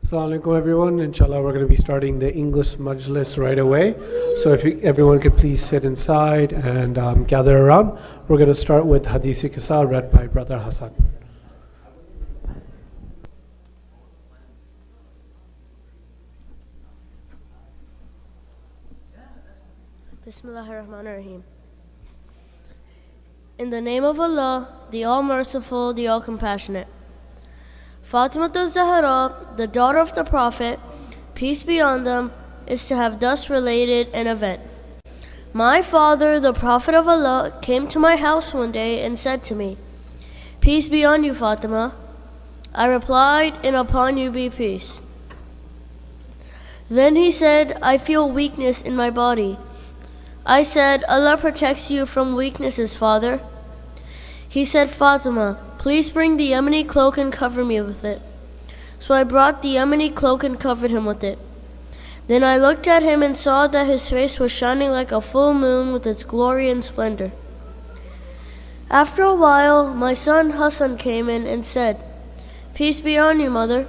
Assalamu alaikum everyone. Inshallah, we're going to be starting the English Majlis right away. So if everyone could please sit inside and gather around. We're going to start with Hadith Qissa read by Brother Hassan. Bismillahirrahmanirrahim. In the name of Allah, the All-Merciful, the All-Compassionate. Fatima al-Zahra, the daughter of the Prophet, peace be on them, is to have thus related an event. My father, the Prophet of Allah, came to my house one day and said to me, "Peace be on you, Fatima." I replied, "And upon you be peace." Then he said, "I feel weakness in my body." I said, "Allah protects you from weaknesses, father." He said, "Fatima, please bring the Yemeni cloak and cover me with it." So I brought the Yemeni cloak and covered him with it. Then I looked at him and saw that his face was shining like a full moon with its glory and splendor. After a while, my son Hassan came in and said, "Peace be on you, mother."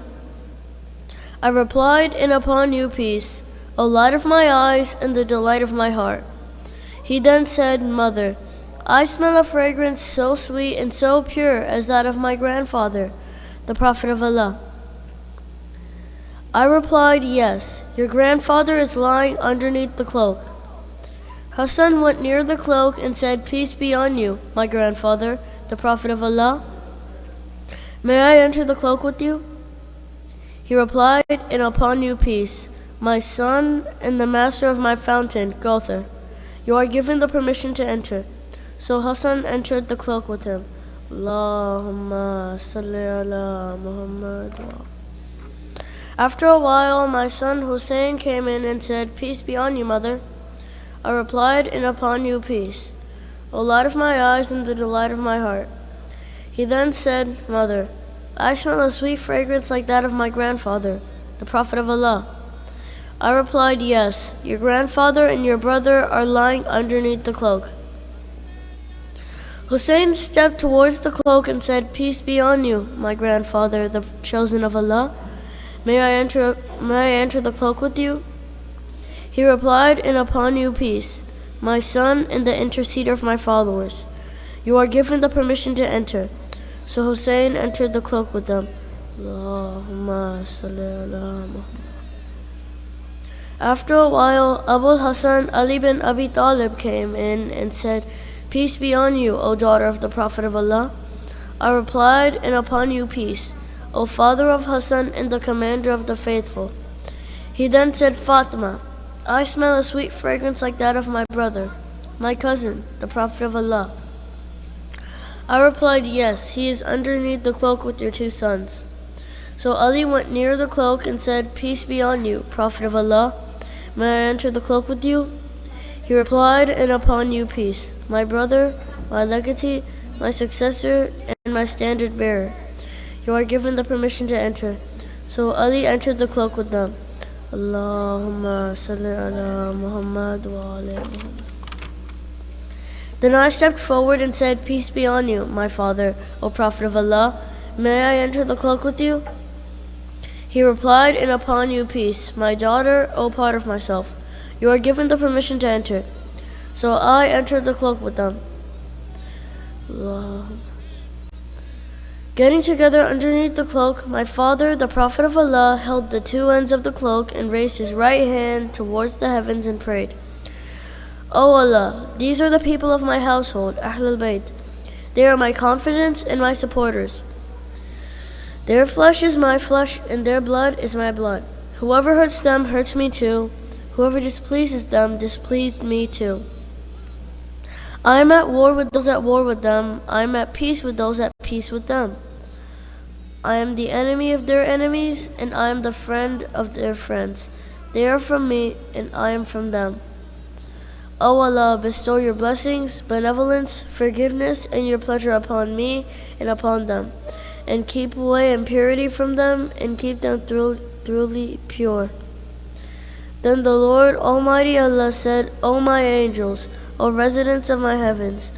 I replied, "And upon you peace, O light of my eyes and the delight of my heart." He then said, "Mother, I smell a fragrance so sweet and so pure as that of my grandfather, the Prophet of Allah." I replied, "Yes, your grandfather is lying underneath the cloak." Hassan went near the cloak and said, "Peace be on you, my grandfather, the Prophet of Allah. May I enter the cloak with you?" He replied, "And upon you peace, my son and the master of my fountain, Gauthar. You are given the permission to enter." So Hassan entered the cloak with him. Allahumma salli ala Muhammad. After a while, my son Hussein came in and said, "Peace be on you, mother." I replied, "And upon you peace, O light of my eyes and the delight of my heart." He then said, "Mother, I smell a sweet fragrance like that of my grandfather, the Prophet of Allah." I replied, "Yes, your grandfather and your brother are lying underneath the cloak." Hussein stepped towards the cloak and said, "Peace be on you, my grandfather, the chosen of Allah. May I enter the cloak with you?" He replied, "And upon you peace, my son and the interceder of my followers. You are given the permission to enter." So Hussein entered the cloak with them. Allahumma salli ala Muhammad. After a while, Abu Hassan Ali bin Abi Talib came in and said, "Peace be on you, O daughter of the Prophet of Allah." I replied, "And upon you peace, O father of Hassan and the commander of the faithful." He then said, "Fatima, I smell a sweet fragrance like that of my brother, my cousin, the Prophet of Allah." I replied, "Yes, he is underneath the cloak with your two sons." So Ali went near the cloak and said, "Peace be on you, Prophet of Allah. May I enter the cloak with you?" He replied, "And upon you peace, my brother, my legatee, my successor, and my standard bearer. You are given the permission to enter." So Ali entered the cloak with them. Allahumma salli ala Muhammad wa ala Muhammad. Then I stepped forward and said, "Peace be on you, my father, O Prophet of Allah. May I enter the cloak with you?" He replied, "And upon you peace, my daughter, O part of myself. You are given the permission to enter." So I entered the cloak with them. Getting together underneath the cloak, my father, the Prophet of Allah, held the two ends of the cloak and raised his right hand towards the heavens and prayed, "O Allah, these are the people of my household, Ahlul Bayt. They are my confidants and my supporters. Their flesh is my flesh and their blood is my blood. Whoever hurts them hurts me too. Whoever displeases them displeased me too. I am at war with those at war with them. I am at peace with those at peace with them. I am the enemy of their enemies, and I am the friend of their friends. They are from me, and I am from them. O Allah, bestow your blessings, benevolence, forgiveness, and your pleasure upon me and upon them, and keep away impurity from them, and keep them thoroughly pure." Then the Lord Almighty Allah said, "O my angels, O residents of my heavens,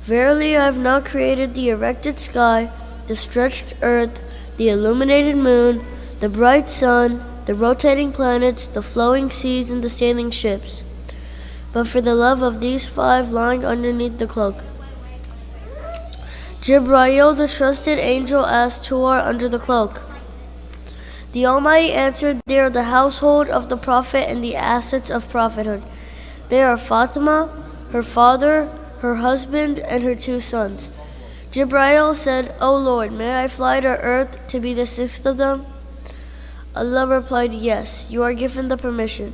verily I have now created the erected sky, the stretched earth, the illuminated moon, the bright sun, the rotating planets, the flowing seas, and the sailing ships. But for the love of these 5 lying underneath the cloak. Jibrail, the trusted angel, asked, who are under the cloak? The Almighty answered, they are the household of the Prophet and the assets of prophethood. They are Fatima, her father, her husband, and her 2 sons. Jibrail said, O Lord, may I fly to earth to be the 6th of them? Allah replied, yes, you are given the permission.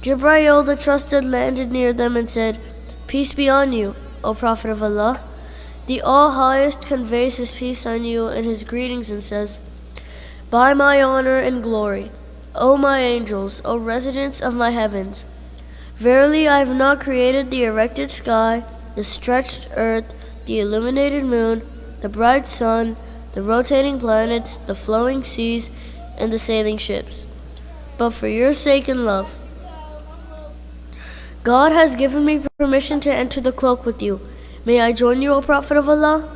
Jibrail, the trusted, landed near them and said, peace be on you, O Prophet of Allah. The All-Highest conveys his peace on you and his greetings and says, by my honor and glory, O my angels, O residents of my heavens, verily I have not created the erected sky, the stretched earth, the illuminated moon, the bright sun, the rotating planets, the flowing seas, and the sailing ships, but for your sake and love. God has given me permission to enter the cloak with you. May I join you, O Prophet of Allah?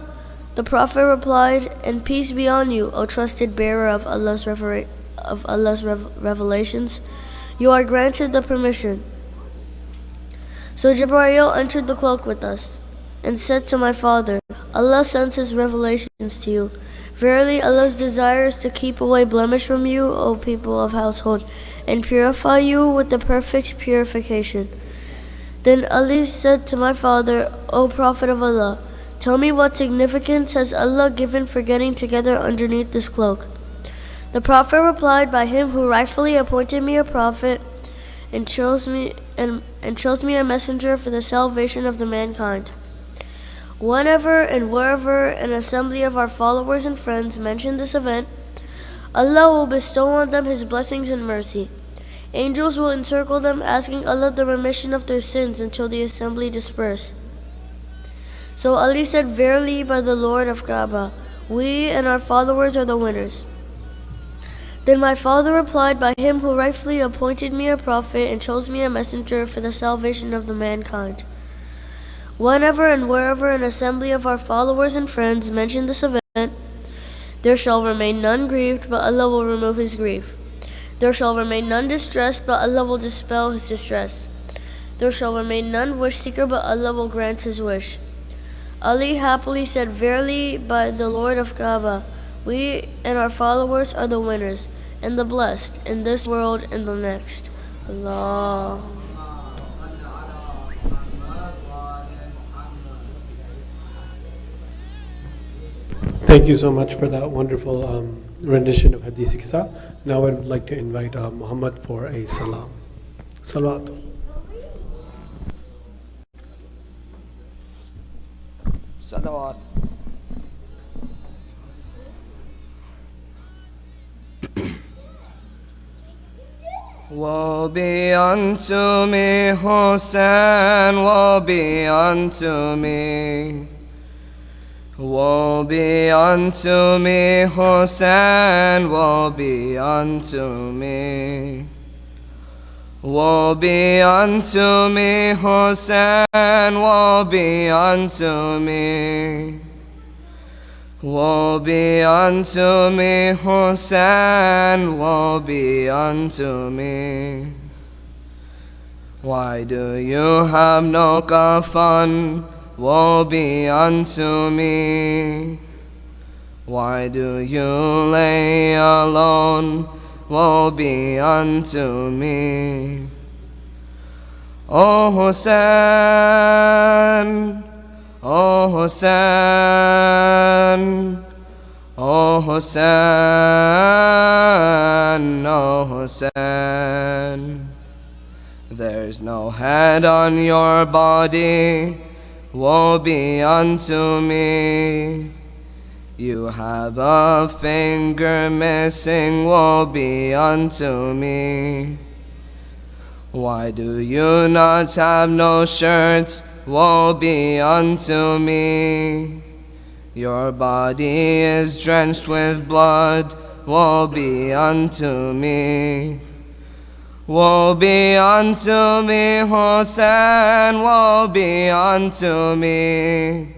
The Prophet replied, and peace be on you, O trusted bearer of Allah's revelations. You are granted the permission. So Jibrail entered the cloak with us, and said to my father, Allah sends his revelations to you. Verily Allah's desire is to keep away blemish from you, O people of household, and purify you with the perfect purification. Then Ali said to my father, O Prophet of Allah, tell me what significance has Allah given for getting together underneath this cloak? The Prophet replied, by him who rightfully appointed me a prophet and chose me a messenger for the salvation of the mankind. Whenever and wherever an assembly of our followers and friends mention this event, Allah will bestow on them his blessings and mercy. Angels will encircle them, asking Allah the remission of their sins until the assembly disperse. So Ali said, verily by the Lord of Kaaba, we and our followers are the winners. Then my father replied, by him who rightfully appointed me a prophet and chose me a messenger for the salvation of the mankind. Whenever and wherever an assembly of our followers and friends mention this event, there shall remain none grieved, but Allah will remove his grief. There shall remain none distressed, but Allah will dispel his distress. There shall remain none wish seeker, but Allah will grant his wish. Ali happily said, verily by the Lord of Kaaba, we and our followers are the winners and the blessed in this world and the next. Allah. Thank you so much for that wonderful rendition of Hadith Qissa. Now I'd like to invite Muhammad for a salam. Salawat. Salawat. Woe be unto me, Hussein, woe be unto me. Woe be unto me, Hussein, woe be unto me. Woe be unto me, Hussein, woe be unto me. Woe be unto me, Hussein, woe be unto me. Why do you have no kafan? Woe be unto me. Why do you lay alone? Woe be unto me. O Hussein, O Hussein, O Hussein, O Hussein. There's no head on your body. Woe be unto me. You have a finger missing. Woe be unto me. Why do you not have no shirts? Woe be unto me. Your body is drenched with blood. Woe be unto me. Woe be unto me, Hussein, woe be unto me.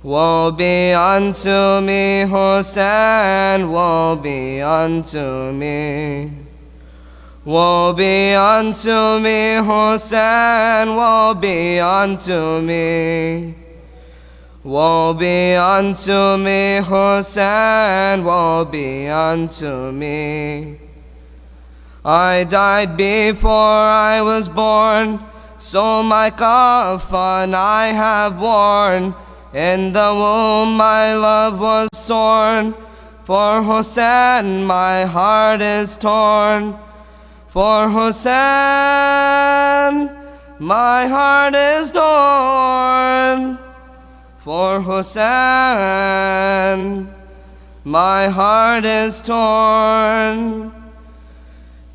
Woe be unto me, Hosanna, woe be unto me. Woe be unto me, Hosanna, woe be unto me. Woe be unto me, Hosanna, woe be unto me. I died before I was born, so my coffin I have worn. In the womb my love was torn, for Hosanna my heart is torn. For Hosanna my heart is torn. For Hosanna my heart is torn.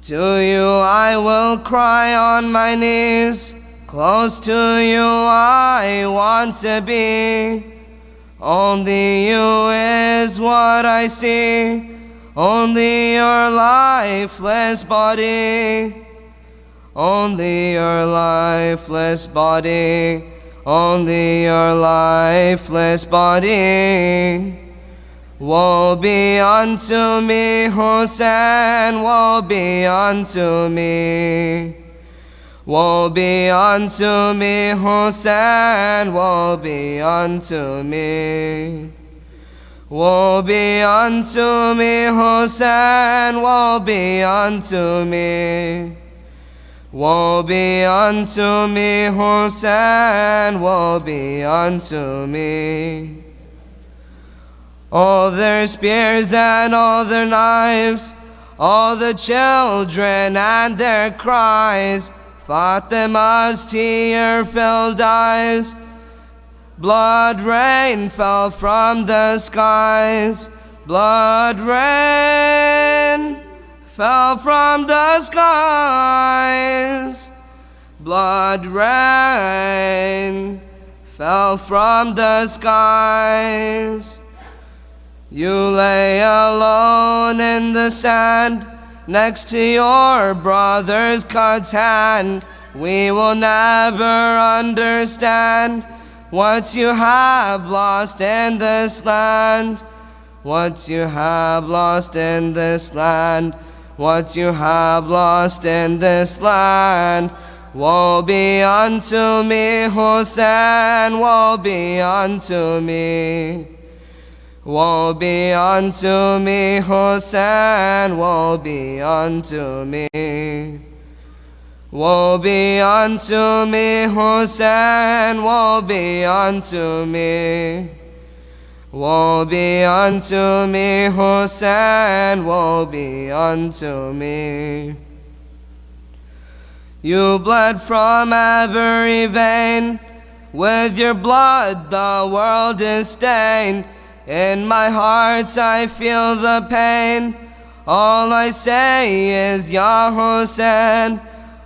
To you I will cry on my knees, close to you I want to be. Only you is what I see, only your lifeless body. Only your lifeless body, only your lifeless body. Woe be unto me, Hosanna, woe be unto me. Woe be unto me, Hosanna, woe be unto me. Woe be unto me, Hosanna, woe be unto me. Woe be unto me, Hosanna, woe be unto me. All their spears and all their knives, all the children and their cries, Fatima's tear-filled eyes. Blood rain fell from the skies. Blood rain fell from the skies. Blood rain fell from the skies. You lay alone in the sand, next to your brother's cut hand. We will never understand what you have lost in this land. What you have lost in this land. What you have lost in this land. Woe be unto me, Hosanna, woe be unto me. Woe be unto me, Hosanna, woe be unto me. Woe be unto me, Hosanna, woe be unto me. Woe be unto me, Hosanna, woe be unto me. You bled from every vein, with your blood the world is stained. In my heart I feel the pain. All I say is Ya Hussein.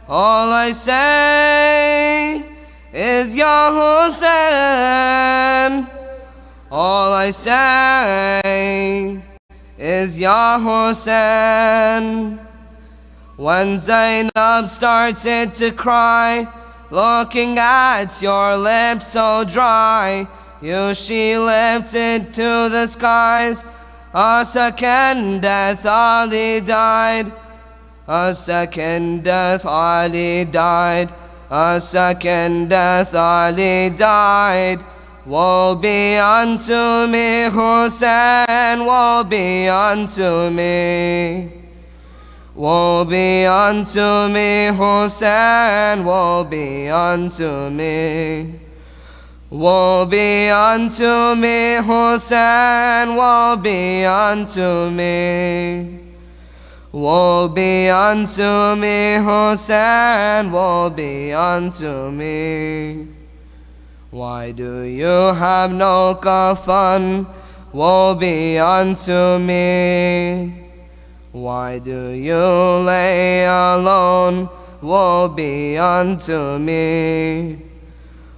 All I say is Ya Hussein. All I say is Ya Hussein. When Zainab started to cry, looking at your lips so dry, she lifted to the skies. A second death Ali died. A second death Ali died. A second death Ali died. Woe be unto me, Hussein, woe be unto me. Woe be unto me, Hussein, woe be unto me. Woe be unto me, Hussein, woe be unto me. Woe be unto me, Hussein, woe be unto me. Why do you have no coffin? Woe be unto me. Why do you lay alone? Woe be unto me.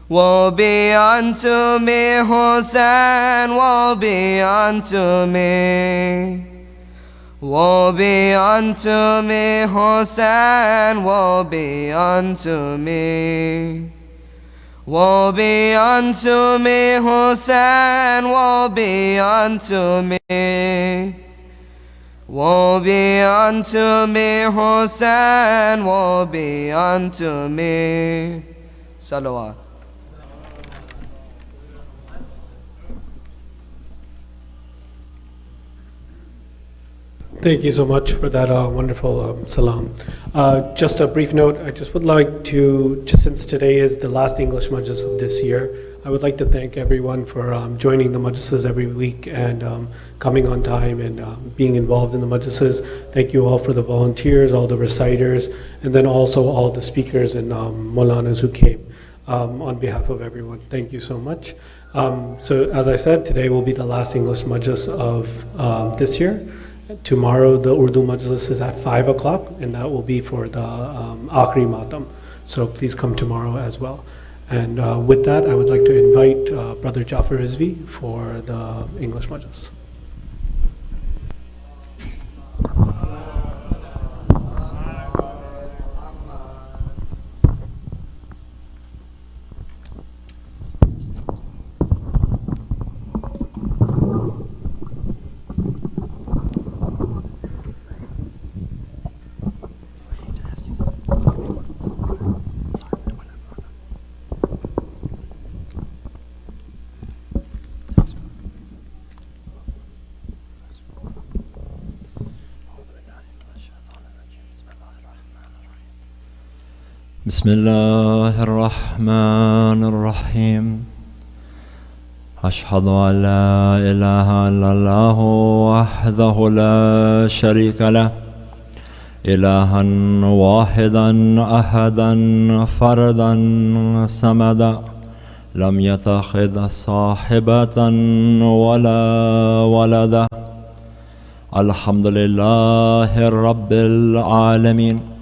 Woe be unto me, Hussein, woe be unto me. Woe be unto me, Hussein, woe be unto me. Woe be unto me, Hussein, woe be unto me. Woe be unto me, Hussein, woe be unto me. Salawat. Thank you so much for that wonderful salam. Just a brief note, I just would like to, just since today is the last English Majlis of this year, I would like to thank everyone for joining the Majlises every week and coming on time and being involved in the Majlises. Thank you all for the volunteers, all the reciters, and then also all the speakers and Maulanas who came on behalf of everyone. Thank you so much. So as I said, today will be the last English Majlis of this year. Tomorrow the Urdu Majlis is at 5 o'clock and that will be for the Akhri Matam. So please come tomorrow as well. And with that, I would like to invite Brother Jafar Rizvi for the English Majlis. بسم الله الرحمن الرحيم أشهد أن لا إله إلا الله وحده لا شريك له إلها واحدا أحدا فردا صمدا لم يتخذ صاحبة ولا ولدا الحمد لله رب العالمين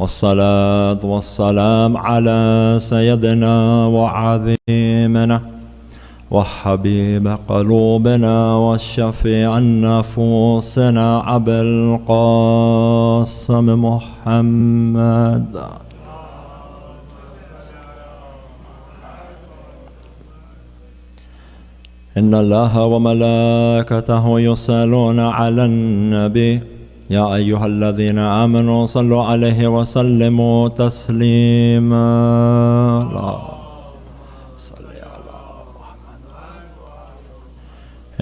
والصلاة والسلام على سيدنا وعظيمنا وحبيب قلوبنا والشفيع نفوسنا أبي القاسم محمد إن الله وملائكته يصلون على النبي يا أيها الذين آمنوا صلوا عليه وسلموا تسليما صل على محمد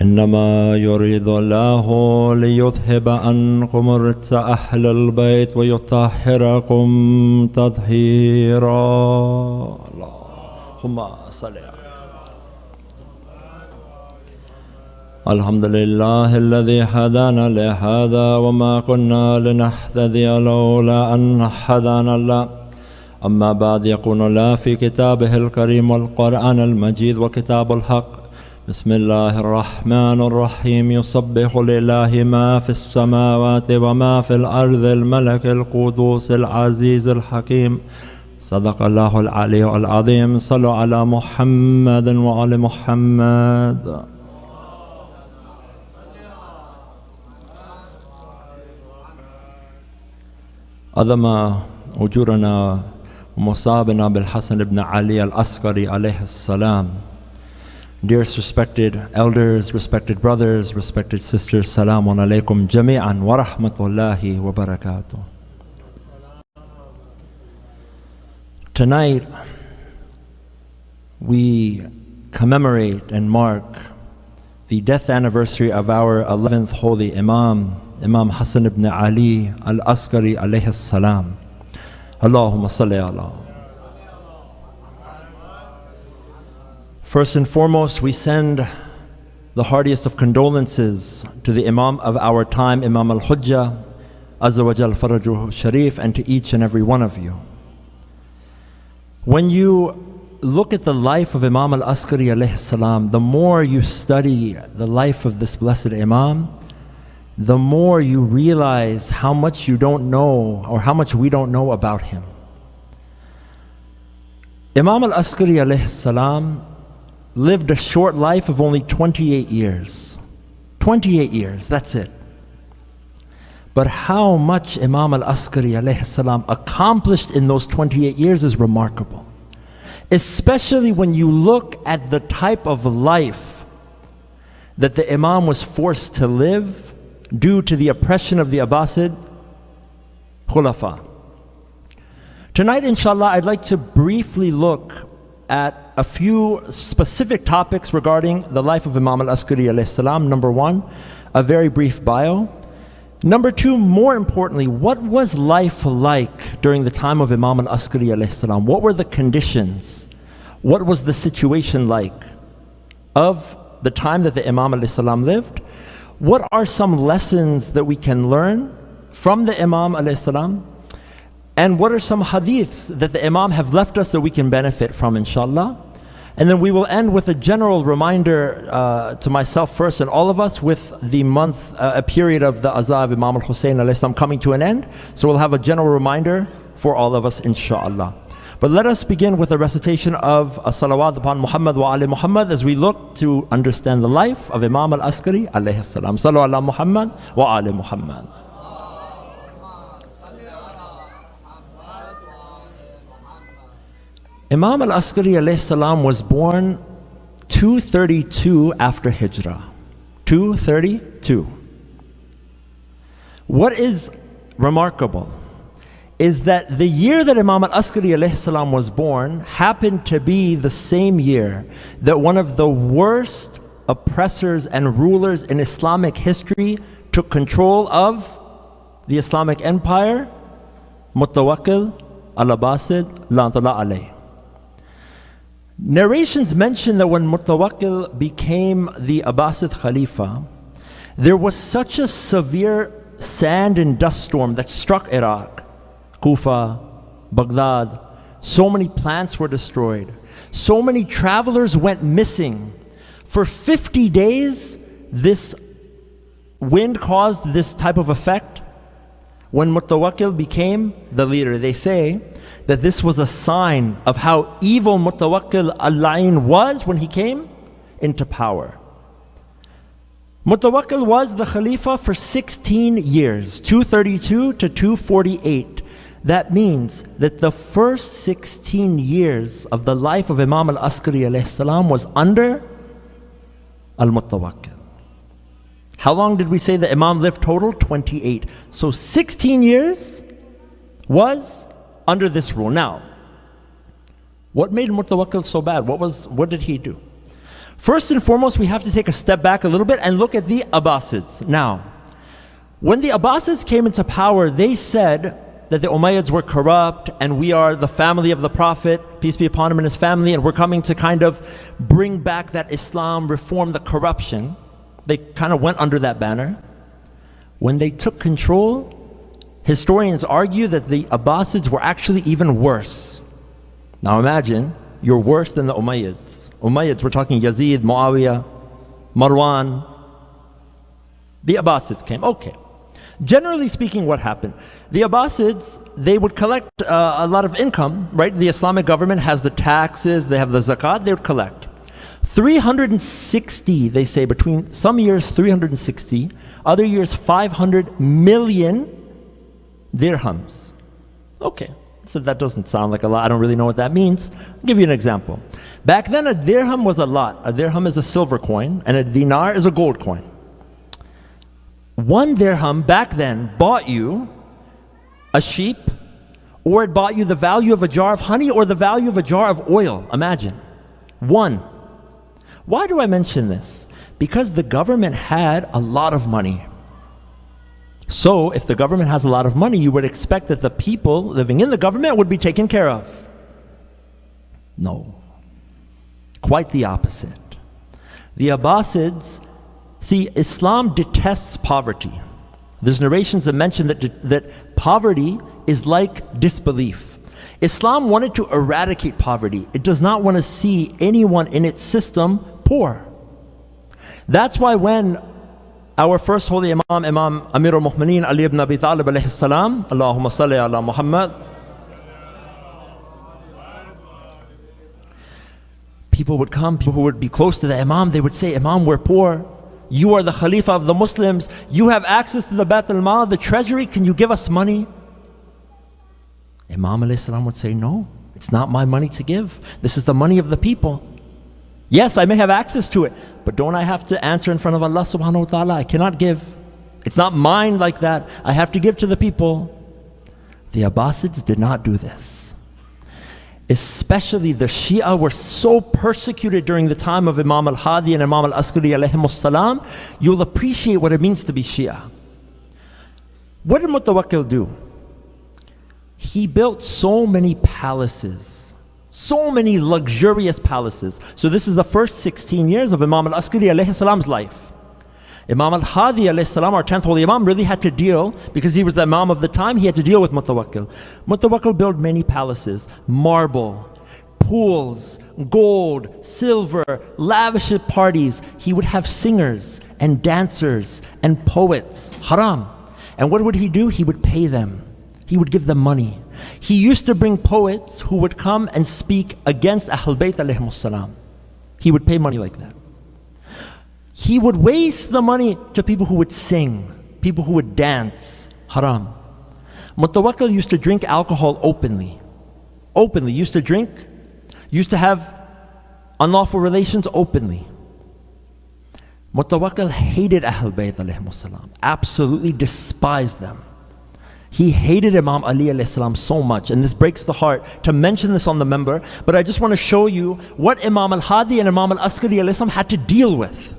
إنما يريد الله ليذهب عنكم الرجس أهل البيت ويطهركم تطهيرا اللهم صل على الحمد لله الذي هدانا لهذا وما كنا لنهتدي لولا أن هدانا الله أما بعد يقول الله في كتابه الكريم والقرآن المجيد وكتاب الحق بسم الله الرحمن الرحيم يسبح لله ما في السماوات وما في الأرض الملك القدوس العزيز الحكيم صدق الله العلي العظيم صلوا على محمد وآل محمد عظم أجورنا ومصابنا بالحسن بن علي العسكري عليه السلام. Dearest respected elders, respected brothers, respected sisters, salamun alaykum jami'an wa rahmatullahi wa barakatuh. Tonight we commemorate and mark the death anniversary of our 11th holy Imam, Imam Hassan ibn Ali al-Askari alayhi salam. Allahumma salli ala. First and foremost, we send the heartiest of condolences to the Imam of our time, Imam al-Hujjah, Azza wa Jal Farajuhu Sharif, and to each and every one of you. When you look at the life of Imam al-Askari alayhi salam, the more you study the life of this blessed Imam, the more you realize how much you don't know or how much we don't know about him. Imam al-Askari alayhi salam lived a short life of only 28 years. 28 years, that's it. But how much Imam al-Askari alayhi salam accomplished in those 28 years is remarkable. especially when you look at the type of life that the Imam was forced to live due to the oppression of the Abbasid Khulafa. Tonight, inshallah, I'd like to briefly look at a few specific topics regarding the life of Imam al-Askari alayhi salam. Number one, a very brief bio. Number two, more importantly, what was life like during the time of Imam al-Askari alayhi salam? What were the conditions? What was the situation like of the time that the Imam alayhi salam lived? What are some lessons that we can learn from the Imam alayhi salam? And what are some hadiths that the Imam have left us that we can benefit from, inshallah? And then we will end with a general reminder to myself first and all of us with the month, a period of the Azaa of Imam al-Hussein alayhi salam coming to an end. So we'll have a general reminder for all of us, inshallah. But let us begin with a recitation of a salawat upon Muhammad wa ali Muhammad as we look to understand the life of Imam al-Askari alayhi salam. Sallu ala Muhammad wa ali Muhammad. Imam al-Askari alayhi salam was born 232 after Hijrah. 232. What is remarkable is that the year that Imam al-Askari alayhi salam was born happened to be the same year that one of the worst oppressors and rulers in Islamic history took control of the Islamic empire, Mutawakkil al-Abbasid la'natullah alayh. Narrations mention that when Mutawakkil became the Abbasid Khalifa, there was such a severe sand and dust storm that struck Iraq, Kufa, Baghdad. So many plants were destroyed. So many travelers went missing. For 50 days, this wind caused this type of effect. When Mutawakkil became the leader, they say that this was a sign of how evil Mutawakkil al-La'in was when he came into power. Mutawakkil was the Khalifa for 16 years, 232 to 248. That means that the first 16 years of the life of Imam al-Askari alayhi salam was under al-Mutawakkil. How long did we say the Imam lived total? 28. So 16 years was under this rule. Now, what made Mutawakkil so bad? What did he do? First and foremost, we have to take a step back a little bit and look at the Abbasids. Now, when the Abbasids came into power, they said that the Umayyads were corrupt and we are the family of the Prophet, peace be upon him and his family, and we're coming to kind of bring back that Islam, reform the corruption. They kind of went under that banner. When they took control, historians argue that the Abbasids were actually even worse. Now imagine, you're worse than the Umayyads. Umayyads, we're talking Yazid, Muawiyah, Marwan. The Abbasids came, okay. Generally speaking, what happened? The Abbasids, they would collect a lot of income, right? The Islamic government has the taxes, they have the zakat, they would collect. 360, they say, between some years 360, other years 500 million dirhams. Okay, so that doesn't sound like a lot. I don't really know what that means. I'll give you an example. Back then, a dirham was a lot. A dirham is a silver coin, and a dinar is a gold coin. 1 dirham back then bought you a sheep, or it bought you the value of a jar of honey, or the value of a jar of oil. Imagine. 1. Why do I mention this? Because the government had a lot of money. So, if the government has a lot of money, you would expect that the people living in the government would be taken care of. No. Quite the opposite. The Abbasids, see, Islam detests poverty. There's narrations that mention that poverty is like disbelief. Islam wanted to eradicate poverty. It does not want to see anyone in its system poor. That's why when our first holy Imam, Imam Amir al-Mu'mineen Ali ibn Abi Talib alayhi salam, Allahumma salli ala Muhammad, people would come, people who would be close to the Imam, they would say, Imam, we're poor. You are the Khalifa of the Muslims. You have access to the Bayt al-Mal, the treasury. Can you give us money? Imam alayhi salam would say, no, It's not my money to give. This is the money of the people. Yes, I may have access to it, but don't I have to answer in front of Allah subhanahu wa ta'ala? I cannot give. It's not mine like that. I have to give to the people. The Abbasids did not do this. Especially the Shia were so persecuted during the time of Imam al-Hadi and Imam al-Askari alayhimus salam. You'll appreciate what it means to be Shia. What did Mutawakkil do? He built so many palaces, so many luxurious palaces. So this is the first 16 years of Imam al-Askari alayhi salam's life. Imam al-Hadi alayhi salam, our 10th holy Imam, really had to deal, because he was the Imam of the time, he had to deal with Mutawakkil. Mutawakkil built many palaces, marble, pools, gold, silver, lavish parties. He would have singers and dancers and poets, haram. And what would he do? He would pay them. He would give them money. He used to bring poets who would come and speak against Ahlul Bayt alayhimus salam. He would pay money like that. He would waste the money to people who would sing, people who would dance, haram. Mutawakkil used to drink alcohol openly. Openly, used to drink, used to have unlawful relations openly. Mutawakkil hated Ahlul Bayt alayhimus salam, absolutely despised them. He hated Imam Ali alayhi salam so much, and this breaks the heart to mention this on the member, but I just want to show you what Imam al-Hadi and Imam al-Askari alayhi salam had to deal with.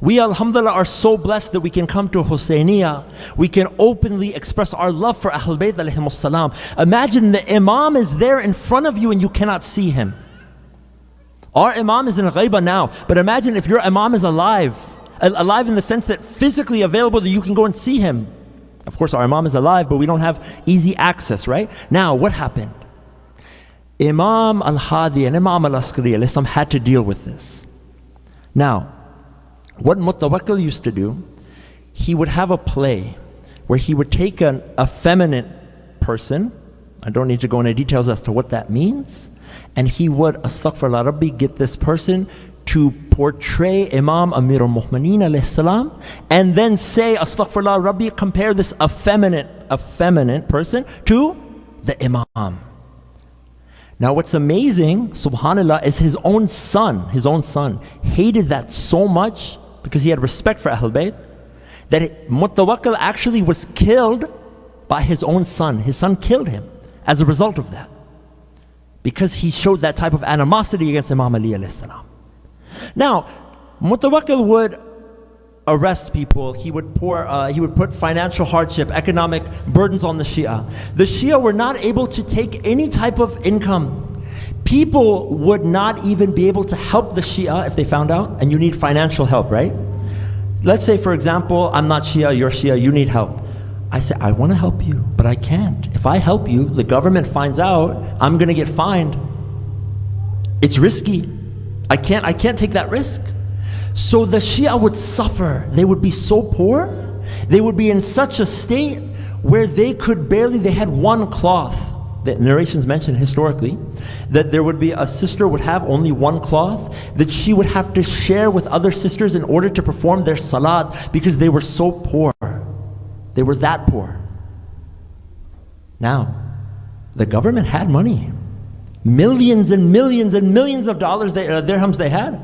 We, alhamdulillah, are so blessed that we can come to Husayniyah. We can openly express our love for Ahlul Bayt alayhimus salam. Imagine the Imam is there in front of you and you cannot see him. Our Imam is in Ghaibah now, but imagine if your Imam is alive in the sense that physically available that you can go and see him. Of course, our Imam is alive, but we don't have easy access, right? Now, what happened? Imam al-Hadi and Imam al-Askari had to deal with this. Now, what Mutawakkil used to do, he would have a play where he would take an effeminate person, I don't need to go into details as to what that means, and he would, astaghfirullah Rabbi, get this person to portray Imam Amir al-Mu'mineen alayhi salam, and then say, astaghfirullah Rabbi, compare this effeminate person to the Imam. Now what's amazing, subhanallah, is his own son hated that so much, because he had respect for Ahlul Bayt, that Mutawakkil actually was killed by his own son. His son killed him as a result of that, because he showed that type of animosity against Imam Ali alayhi salam. Now, Mutawakkil would arrest people, he would put financial hardship, economic burdens on the Shia. The Shia were not able to take any type of income. People would not even be able to help the Shia if they found out, and you need financial help, right? Let's say, for example, I'm not Shia, you're Shia, you need help. I say, I want to help you, but I can't. If I help you, the government finds out, I'm going to get fined. It's risky. I can't take that risk. So the Shia would suffer. They would be so poor. They would be in such a state where they had one cloth. The narrations mention historically that there would be a sister would have only one cloth that she would have to share with other sisters in order to perform their salat, because they were so poor. They were that poor. Now, the government had money. Millions and millions and millions of dollars, dirhams they had.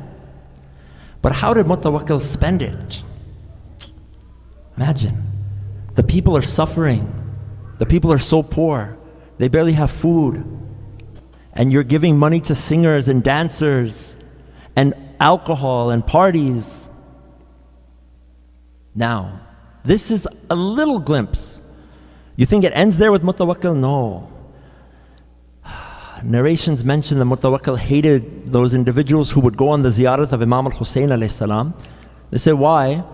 But how did Mutawakkil spend it? Imagine. The people are suffering. The people are so poor. They barely have food. And you're giving money to singers and dancers and alcohol and parties. Now, this is a little glimpse. You think it ends there with Mutawakkil? No. Narrations mention that Mutawakkil hated those individuals who would go on the ziyarat of Imam al-Hussein alayhi salam. They said, why?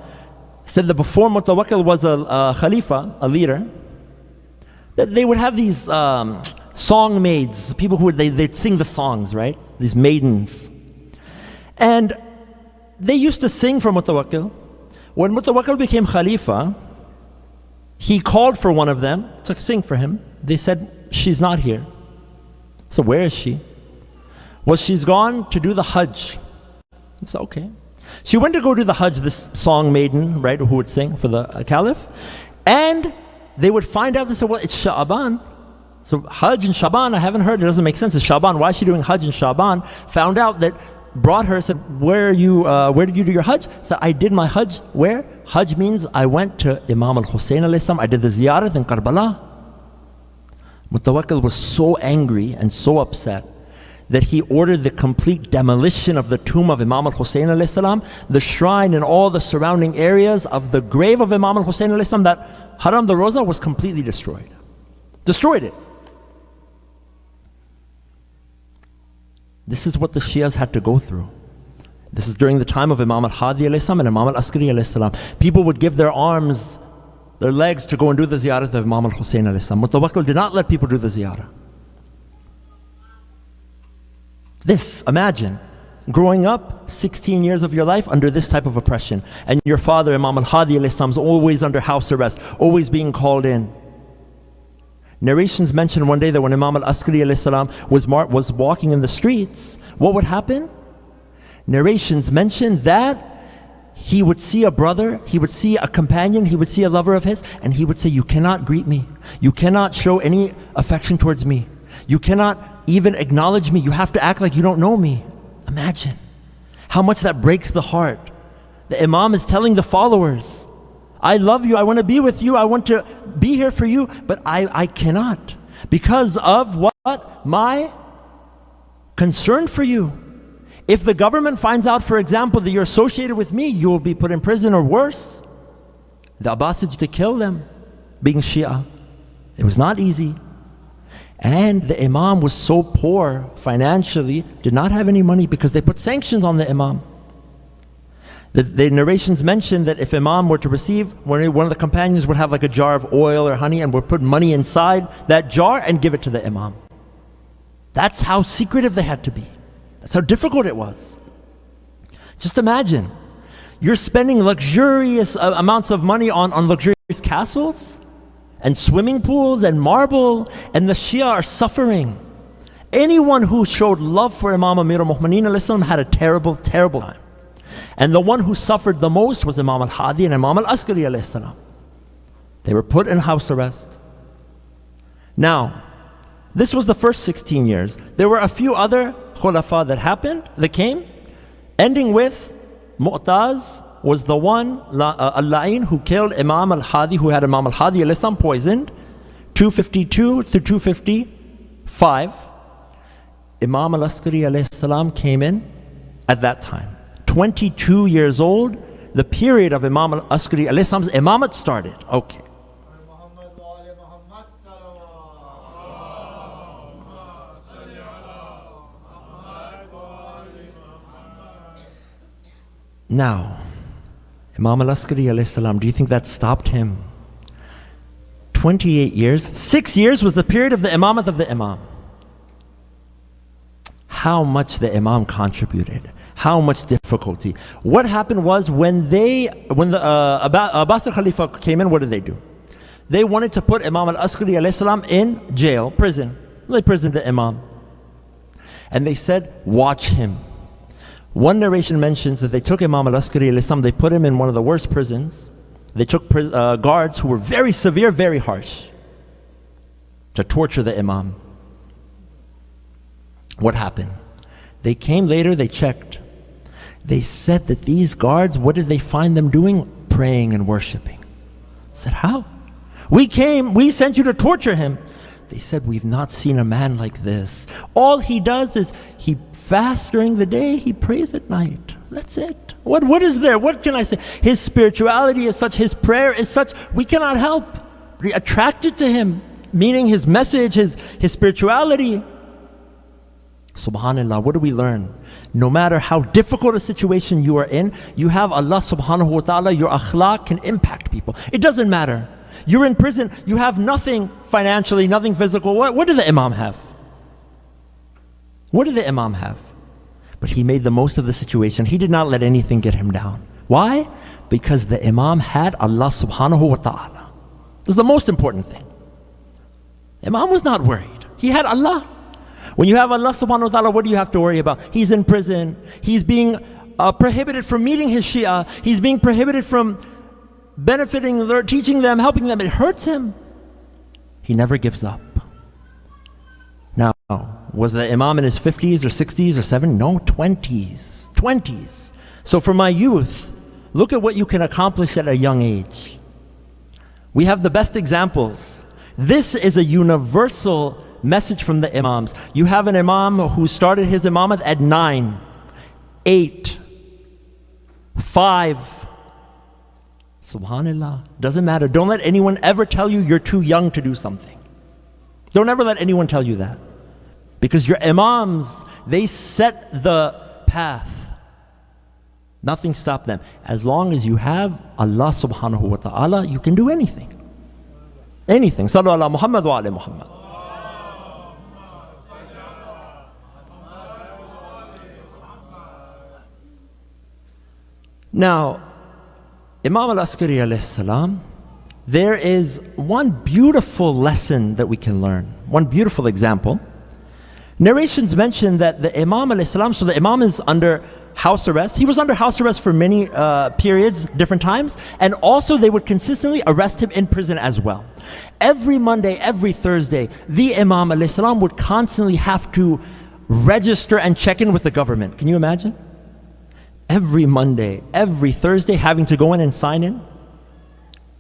Said that before Mutawakkil was a Khalifa, a leader, that they would have these song maids, people who they'd sing the songs, right? These maidens. And they used to sing for Mutawakkil. When Mutawakkil became Khalifa, he called for one of them to sing for him. They said, she's not here. So where is she? Well, she's gone to do the Hajj. It's okay. She went to go do the Hajj, this song maiden, right, who would sing for the Caliph. And they would find out, they said, well, it's Sha'aban. So Hajj in Shaban, I haven't heard, it doesn't make sense. It's Shaban, why is she doing Hajj in Shaban? Found out that, brought her, said, where did you do your Hajj? Said, I did my Hajj. Where? Hajj means I went to Imam al-Hussein alayhi salam, I did the ziyarat in Karbala. Mutawakkil was so angry and so upset that he ordered the complete demolition of the tomb of Imam al-Hussein alayhi salam, the shrine and all the surrounding areas of the grave of Imam al-Hussein alayhi salam, that Haram al-Roza was completely destroyed. Destroyed it. This is what the Shias had to go through. This is during the time of Imam al-Hadi alayhi salam and Imam al-Askari alayhi salam. People would give their arms, their legs to go and do the ziyarat of Imam al-Hussein alayhi salam. Mutawakkil did not let people do the ziyarah. This, imagine, growing up 16 years of your life under this type of oppression, and your father, Imam al-Hadi alayhi salam, is always under house arrest, always being called in. Narrations mention one day that when Imam al-Askari alayhi salam was walking in the streets, what would happen? Narrations mention that he would see a brother, he would see a companion, he would see a lover of his, and he would say, you cannot greet me, you cannot show any affection towards me, you cannot even acknowledge me, you have to act like you don't know me. Imagine how much that breaks the heart. The Imam is telling the followers, I love you, I want to be with you, I want to be here for you, but I cannot. Because of what? My concern for you. If the government finds out, for example, that you're associated with me, you will be put in prison or worse. The Abbasids used to kill them, being Shia. It was not easy. And the Imam was so poor financially, did not have any money because they put sanctions on the Imam. The narrations mention that if Imam were to receive, one of the companions would have like a jar of oil or honey and would put money inside that jar and give it to the Imam. That's how secretive they had to be. That's how difficult it was. Just imagine, you're spending luxurious amounts of money on luxurious castles and swimming pools and marble, and the Shia are suffering. Anyone who showed love for Imam Amir al-Mu'mineen had a terrible, terrible time. And the one who suffered the most was Imam al-Hadi and Imam al-Askari . They were put in house arrest. Now, this was the first 16 years. There were a few other khulafa that came, ending with Mu'taz was the one, al-La'in, who killed Imam al-Hadi, who had Imam al-Hadi poisoned, 252 to 255. Imam al-Askari came in at that time. 22 years old, the period of Imam al-Askari imamate started. Okay. Now, Imam al-Askari do you think that stopped him? 28 years, 6 years was the period of the imamate of the Imam. How much the Imam contributed, how much difficulty. What happened was when the Abbasid Khalifa came in, what did they do? They wanted to put Imam al-Askari in jail, prison. They imprisoned the Imam. And they said, watch him. One narration mentions that they took Imam al-Askari, they put him in one of the worst prisons. They took guards who were very severe, very harsh, to torture the Imam. What happened? They came later, they checked. They said that these guards, what did they find them doing? Praying and worshiping. I said, how? We sent you to torture him. They said, we've not seen a man like this. All he does is he fasts during the day, he prays at night. That's it. What is there? What can I say? His spirituality is such, his prayer is such, we cannot help. We're attracted to him, meaning his message, his spirituality. Subhanallah, what do we learn? No matter how difficult a situation you are in, you have Allah subhanahu wa ta'ala, your akhlaq can impact people. It doesn't matter. You're in prison, you have nothing financially, nothing physical. What did the Imam have? What did the Imam have? But he made the most of the situation. He did not let anything get him down. Why? Because the Imam had Allah subhanahu wa ta'ala. This is the most important thing. Imam was not worried. He had Allah. When you have Allah subhanahu wa ta'ala, what do you have to worry about? He's in prison. He's being prohibited from meeting his Shia. He's being prohibited from benefiting, teaching them, helping them. It hurts him. He never gives up. Was the Imam in his 50s or 60s or 70s? No, 20s. 20s. So for my youth, look at what you can accomplish at a young age. We have the best examples. This is a universal message from the Imams. You have an Imam who started his Imamat at 9, 8, 5. Subhanallah. Doesn't matter. Don't let anyone ever tell you you're too young to do something. Don't ever let anyone tell you that. Because your Imams, they set the path. Nothing stopped them. As long as you have Allah subhanahu wa ta'ala, you can do anything. Anything. Sallu ala Muhammad wa ala Muhammad. Now, Imam al-Askari alayhi salam, there is one beautiful lesson that we can learn. One beautiful example. Narrations mention that the Imam alayhi salam, so the Imam is under house arrest. He was under house arrest for many periods, different times, and also they would consistently arrest him in prison as well. Every Monday, every Thursday, the Imam alayhi salam would constantly have to register and check in with the government. Can you imagine? Every Monday, every Thursday, having to go in and sign in.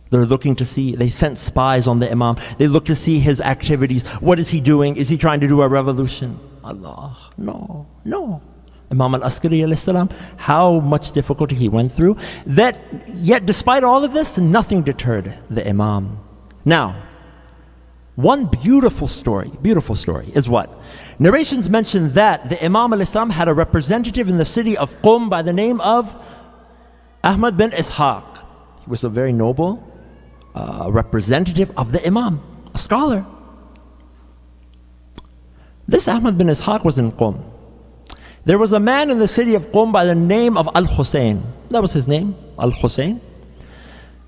They're looking to see, they sent spies on the Imam. They look to see his activities. What is he doing? Is he trying to do a revolution? Allah, no, no. Imam al-Askari alayhi salam, how much difficulty he went through. That, yet despite all of this, nothing deterred the Imam. Now, one beautiful story is what? Narrations mention that the Imam alayhi salam had a representative in the city of Qum by the name of Ahmad bin Ishaq. He was a very noble representative of the Imam, a scholar. This Ahmad bin Ishaq was in Qum. There was a man in the city of Qum by the name of Al-Hussein. That was his name, Al-Hussein.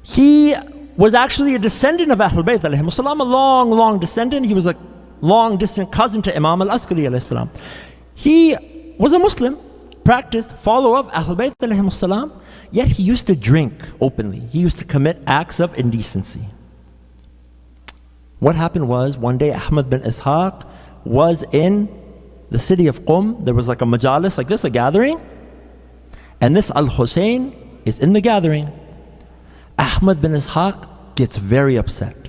He was actually a descendant of Ahlul Bayt alayhim salam, a long, long descendant. He was a long distant cousin to Imam al-Askari alayhi salam. He was a Muslim, practiced, follower of Ahlul Bayt alayhim salam, yet he used to drink openly. He used to commit acts of indecency. What happened was, one day Ahmad bin Ishaq was in the city of Qum. There was like a majalis like this, a gathering, and this Al-Hussein is in the gathering. Ahmad bin Ishaq gets very upset,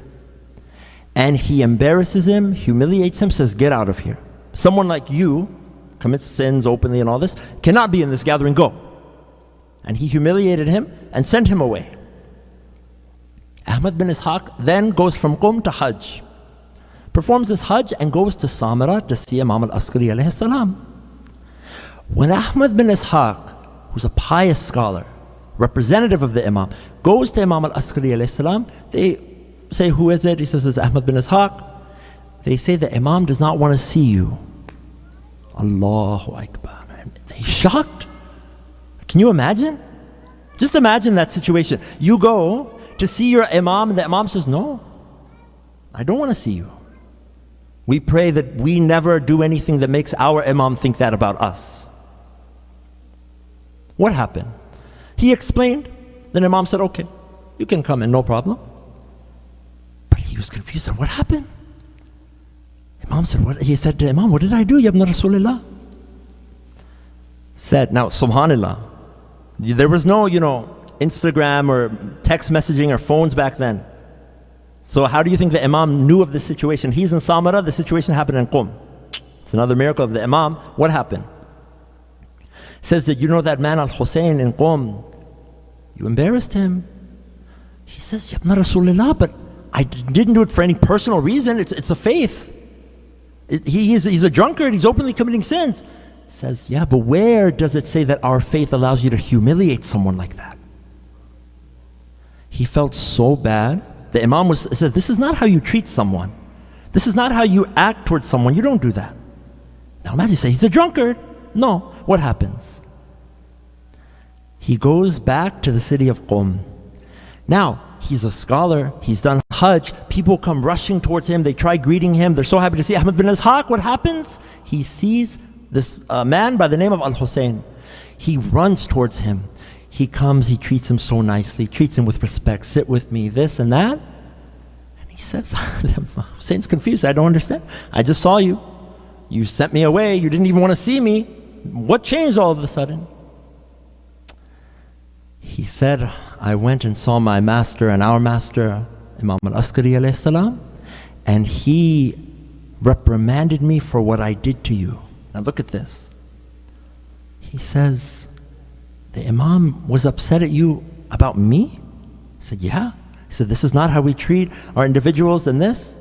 and he embarrasses him, humiliates him, says, "Get out of here. Someone like you commits sins openly and all this, cannot be in this gathering, go." And he humiliated him and sent him away. Ahmad bin Ishaq then goes from Qum to Hajj, performs his Hajj and goes to Samara to see Imam al-Askari alayhi salam. When Ahmad bin Ishaq, who's a pious scholar, representative of the Imam, goes to Imam al-Askari alayhi salam, they say, "Who is it?" He says, "It's Ahmad bin Ishaq." They say, "The Imam does not want to see you." Allahu Akbar. He's shocked. Can you imagine? Just imagine that situation. You go to see your Imam and the Imam says, "No, I don't want to see you." We pray that we never do anything that makes our Imam think that about us. What happened? He explained. Then Imam said, "Okay, you can come in, no problem." But he was confused. What happened? Imam said, "What?" He said to Imam, "What did I do, Ya Ibn Rasulullah?" Said, now, subhanallah, there was no, Instagram or text messaging or phones back then. So how do you think the Imam knew of this situation? He's in Samara, the situation happened in Qum. It's another miracle of the Imam. What happened? Says that, that man Al-Hussein in Qum, you embarrassed him. He says, "Ya Ibn Rasulullah, but I didn't do it for any personal reason. It's a faith. He's a drunkard, he's openly committing sins." Says, "Yeah, but where does it say that our faith allows you to humiliate someone like that?" He felt so bad. The Imam said, "This is not how you treat someone. This is not how you act towards someone. You don't do that." Now imagine you say, "He's a drunkard." No. What happens? He goes back to the city of Qum. Now, he's a scholar, he's done Hajj, people come rushing towards him, they try greeting him, they're so happy to see Ahmad bin Ishaq. What happens? He sees this man by the name of Al-Hussein. He runs towards him. He comes, he treats him so nicely, treats him with respect, "Sit with me," this and that. And he says, Hussein's confused, "I don't understand. I just saw you. You sent me away. You didn't even want to see me. What changed all of a sudden? He said, I went and saw my master and our master, Imam al-Askari alayhi salam, and he reprimanded me for what I did to you. Now look at this. He says, the Imam was upset at you about me? I said, yeah. He said, this is not how we treat our individuals in this.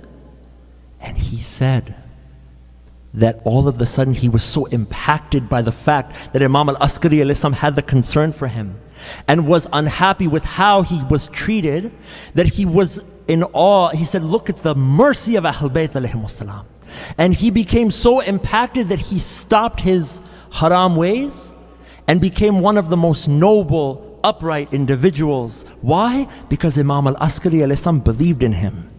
And he said that all of a sudden he was so impacted by the fact that Imam al-Askari alayhi salam had the concern for him and was unhappy with how he was treated, that he was in awe. He said, look at the mercy of Ahl Bayt alayhimus salam. And he became so impacted that he stopped his haram ways and became one of the most noble, upright individuals. Why? Because Imam al-Askari alayhi salam believed in him.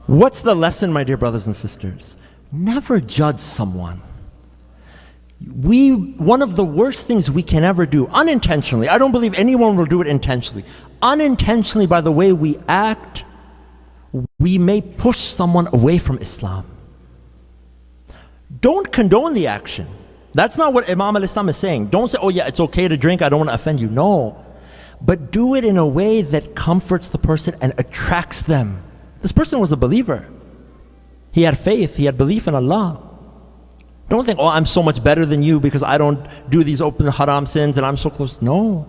What's the lesson, my dear brothers and sisters? Never judge someone. One of the worst things we can ever do, unintentionally, I don't believe anyone will do it intentionally, unintentionally by the way we act, we may push someone away from Islam. Don't condone the action. That's not what Imam al-Islam is saying. Don't say, oh yeah, it's okay to drink, I don't want to offend you. No. But do it in a way that comforts the person and attracts them. This person was a believer. He had faith, he had belief in Allah. Don't think, oh, I'm so much better than you because I don't do these open haram sins and I'm so close. No.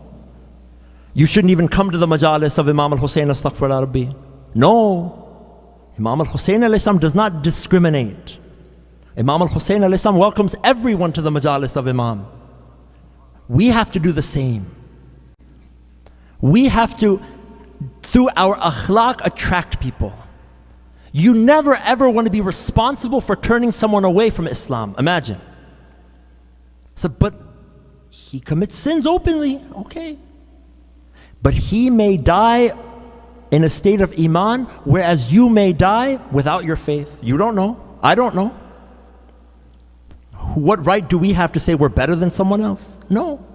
You shouldn't even come to the majalis of Imam al-Hussein, astaghfirullah rabbi. No. Imam al-Hussein alayhi salam does not discriminate. Imam al-Hussein alayhi salam welcomes everyone to the majalis of Imam. We have to do the same. We have to, through our akhlaq, attract people. You never ever want to be responsible for turning someone away from Islam. Imagine. So, but he commits sins openly. Okay. But he may die in a state of iman, whereas you may die without your faith. You don't know. I don't know. What right do we have to say we're better than someone else? No.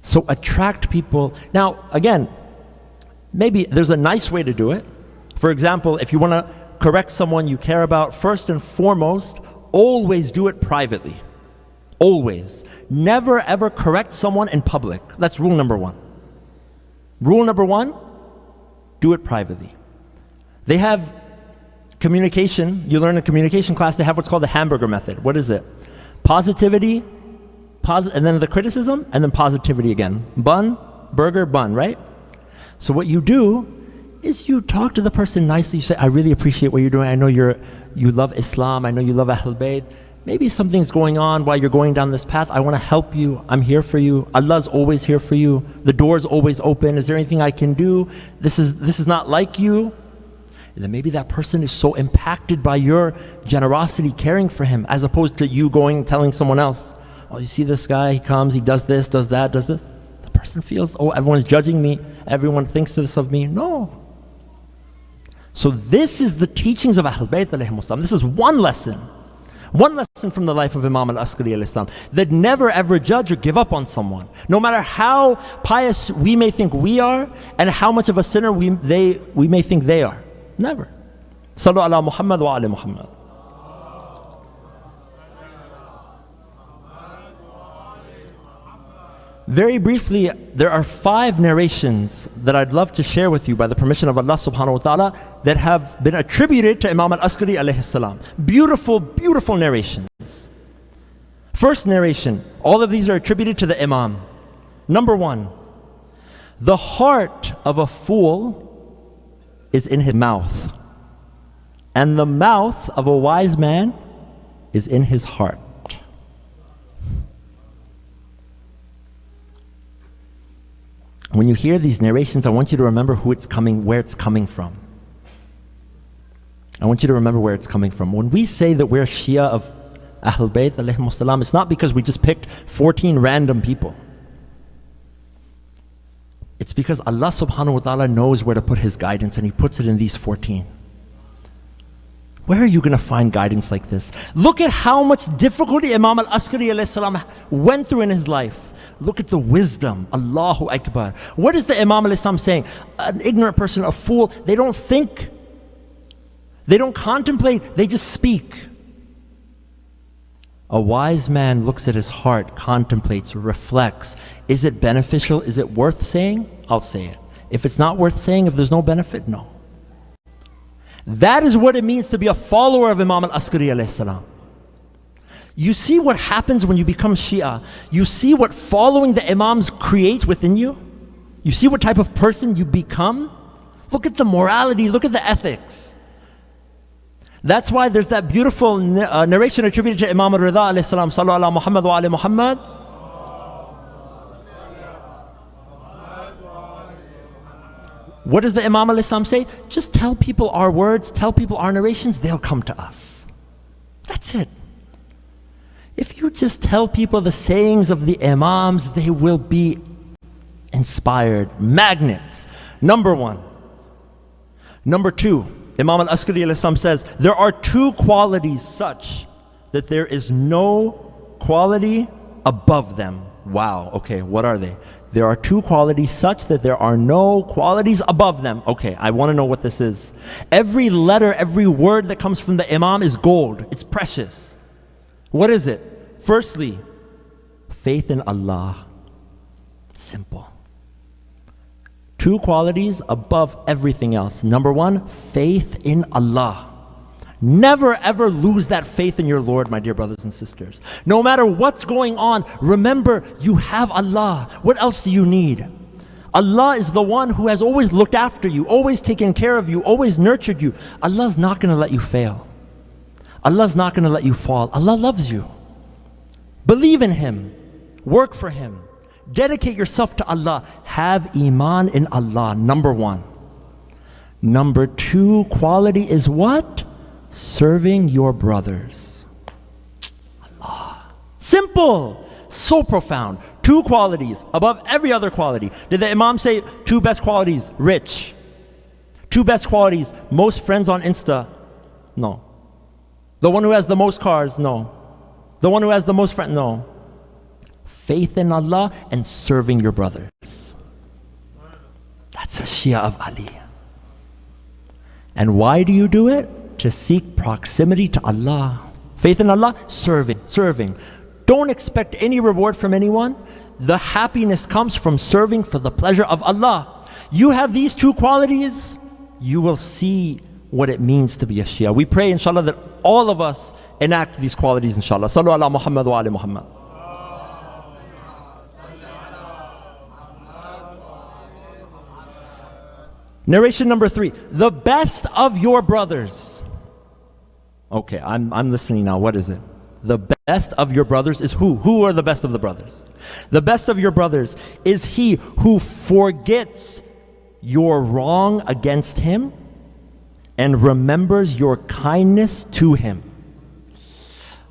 So attract people. Now, again, maybe there's a nice way to do it. For example, if you want to correct someone you care about, first and foremost, always do it privately. Always. Never ever correct someone in public. That's rule number one. Rule number one, do it privately. They have communication, you learn in communication class, they have what's called the hamburger method. What is it? Positivity, and then the criticism, and then positivity again. Bun, burger, bun, right? So what you do is you talk to the person nicely. You say, I really appreciate what you're doing. I know you love Islam. I know you love Ahl Bayt. Maybe something's going on while you're going down this path. I want to help you. I'm here for you. Allah's always here for you. The door's always open. Is there anything I can do? This is not like you. And then maybe that person is so impacted by your generosity, caring for him, as opposed to you going and telling someone else, oh, you see this guy, he comes, he does this, does that, does this. The person feels, oh, everyone's judging me. Everyone thinks this of me. No. So this is the teachings of Ahl Bayt alayhimus salam. This is one lesson from the life of Imam al-Askari alayhi salam, that never ever judge or give up on someone. No matter how pious we may think we are and how much of a sinner we may think they are. Never. Sallu ala Muhammad wa ali Muhammad. Very briefly, there are 5 narrations that I'd love to share with you by the permission of Allah subhanahu wa ta'ala that have been attributed to Imam al-Askari alayhi salam. Beautiful, beautiful narrations. First narration, all of these are attributed to the Imam. Number 1, the heart of a fool is in his mouth, and the mouth of a wise man is in his heart. When you hear these narrations, I want you to remember where it's coming from. I want you to remember where it's coming from. When we say that we're Shia of Ahl Bayt alayhimus salam, it's not because we just picked 14 random people. It's because Allah subhanahu wa ta'ala knows where to put His guidance, and He puts it in these 14. Where are you going to find guidance like this? Look at how much difficulty Imam al-Askari alayhi salam went through in his life. Look at the wisdom. Allahu Akbar. What is the Imam al-Islam saying? An ignorant person, a fool, they don't think. They don't contemplate, they just speak. A wise man looks at his heart, contemplates, reflects. Is it beneficial? Is it worth saying? I'll say it. If it's not worth saying, if there's no benefit, no. That is what it means to be a follower of Imam al-Askari alayhi salam. You see what happens when you become Shia. You see what following the Imams creates within you. You see what type of person you become. Look at the morality, look at the ethics. That's why there's that beautiful narration attributed to Imam al-Rida alayhi salam, Sallu ala Muhammad wa ali Muhammad. What does the Imam al-Islam say? Just tell people our words, tell people our narrations, they'll come to us. That's it. If you just tell people the sayings of the Imams, they will be inspired. Magnets. Number one. Number two, Imam al-Askari alayhi salam says, there are two qualities such that there is no quality above them. Wow, okay, what are they? There are two qualities such that there are no qualities above them. Okay, I want to know what this is. Every letter, every word that comes from the Imam is gold. It's precious. What is it? Firstly, faith in Allah. Simple. Two qualities above everything else. Number one, faith in Allah. Never ever lose that faith in your Lord, my dear brothers and sisters. No matter what's going on, remember you have Allah. What else do you need? Allah is the one who has always looked after you, always taken care of you, always nurtured you. Allah's not going to let you fail. Allah's not going to let you fall. Allah loves you. Believe in Him. Work for Him. Dedicate yourself to Allah. Have iman in Allah. Number one. Number two quality is what? Serving your brothers. Allah. Simple. So profound. Two qualities above every other quality. Did the Imam say two best qualities? Rich. Two best qualities. Most friends on Insta? No. The one who has the most cars? No. The one who has the most friends? No. Faith in Allah and serving your brothers. That's a Shia of Ali. And why do you do it? To seek proximity to Allah. Faith in Allah, serving. Don't expect any reward from anyone. The happiness comes from serving for the pleasure of Allah. You have these two qualities, you will see what it means to be a Shia. We pray inshallah that all of us enact these qualities inshallah. Sallu ala Muhammad wa ali Muhammad. Narration number 3. The best of your brothers. Okay, I'm listening now. What is it? The best of your brothers is who? Who are the best of the brothers? The best of your brothers is he who forgets your wrong against him and remembers your kindness to him.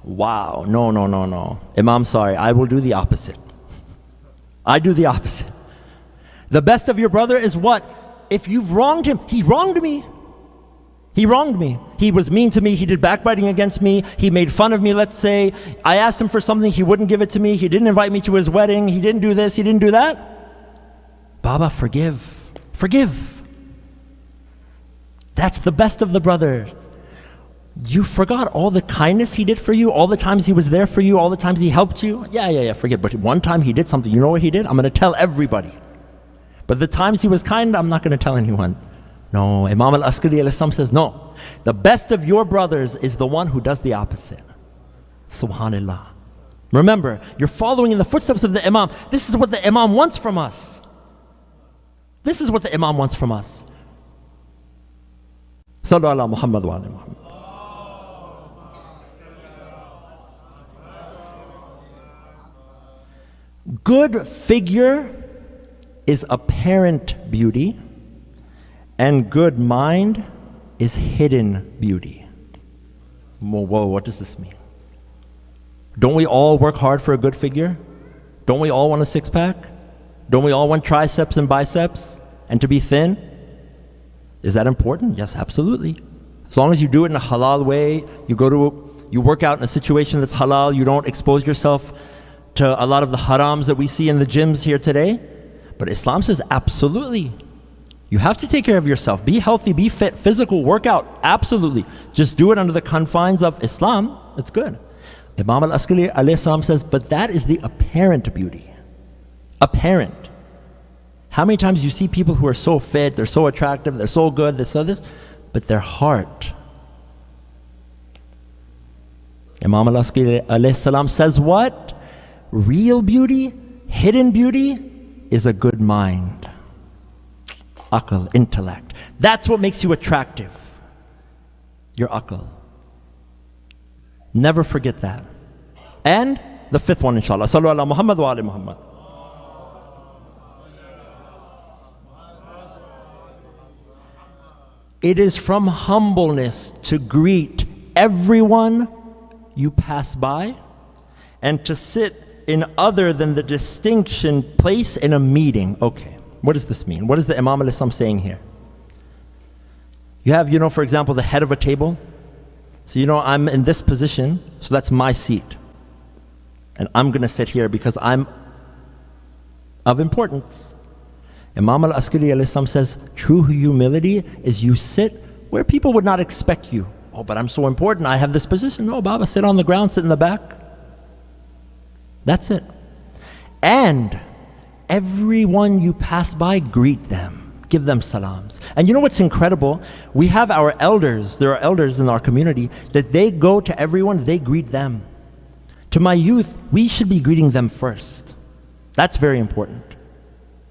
Wow, no. Imam, sorry, I will do the opposite. I do the opposite. The best of your brother is what? If you've wronged him, he wronged me. He wronged me. He was mean to me. He did backbiting against me. He made fun of me, let's say. I asked him for something. He wouldn't give it to me. He didn't invite me to his wedding. He didn't do this. He didn't do that. Baba, forgive. Forgive. That's the best of the brothers. You forgot all the kindness he did for you, all the times he was there for you, all the times he helped you. Yeah, forget. But one time he did something. You know what he did? I'm going to tell everybody. But the times he was kind, I'm not going to tell anyone. No, Imam al-Askari alayhi salam says, no. The best of your brothers is the one who does the opposite. Subhanallah. Remember, you're following in the footsteps of the Imam. This is what the Imam wants from us. This is what the Imam wants from us. Sallu ala Muhammad wa ala Muhammad. Good figure is apparent beauty, and good mind is hidden beauty. Whoa, what does this mean? Don't we all work hard for a good figure? Don't we all want a six-pack? Don't we all want triceps and biceps and to be thin? Is that important? Yes, absolutely. As long as you do it in a halal way, you work out in a situation that's halal, you don't expose yourself to a lot of the harams that we see in the gyms here today. But Islam says absolutely. You have to take care of yourself. Be healthy, be fit, physical, workout. Absolutely. Just do it under the confines of Islam. It's good. Imam al-Askari alayhi salam says, but that is the apparent beauty. Apparent. How many times you see people who are so fit, they're so attractive, they're so good, they're so this, but their heart. Imam al-Askari alayhi salam says what? Real beauty, hidden beauty is a good mind. Aql, intellect. That's what makes you attractive. Your aql. Never forget that. And the fifth one, inshallah. Sallu ala Muhammad wa ali Muhammad. It is from humbleness to greet everyone you pass by and to sit in other than the distinction place in a meeting. Okay, what does this mean? What is the Imam al-Islam saying here? You have, for example, the head of a table. So I'm in this position, so that's my seat. And I'm going to sit here because I'm of importance. Imam al-Askari alayhi salam says, true humility is you sit where people would not expect you. Oh, but I'm so important, I have this position. No, Baba, sit on the ground, sit in the back. That's it. And everyone you pass by, greet them. Give them salams. And you know what's incredible? We have our elders, there are elders in our community, that they go to everyone, they greet them. To my youth, we should be greeting them first. That's very important.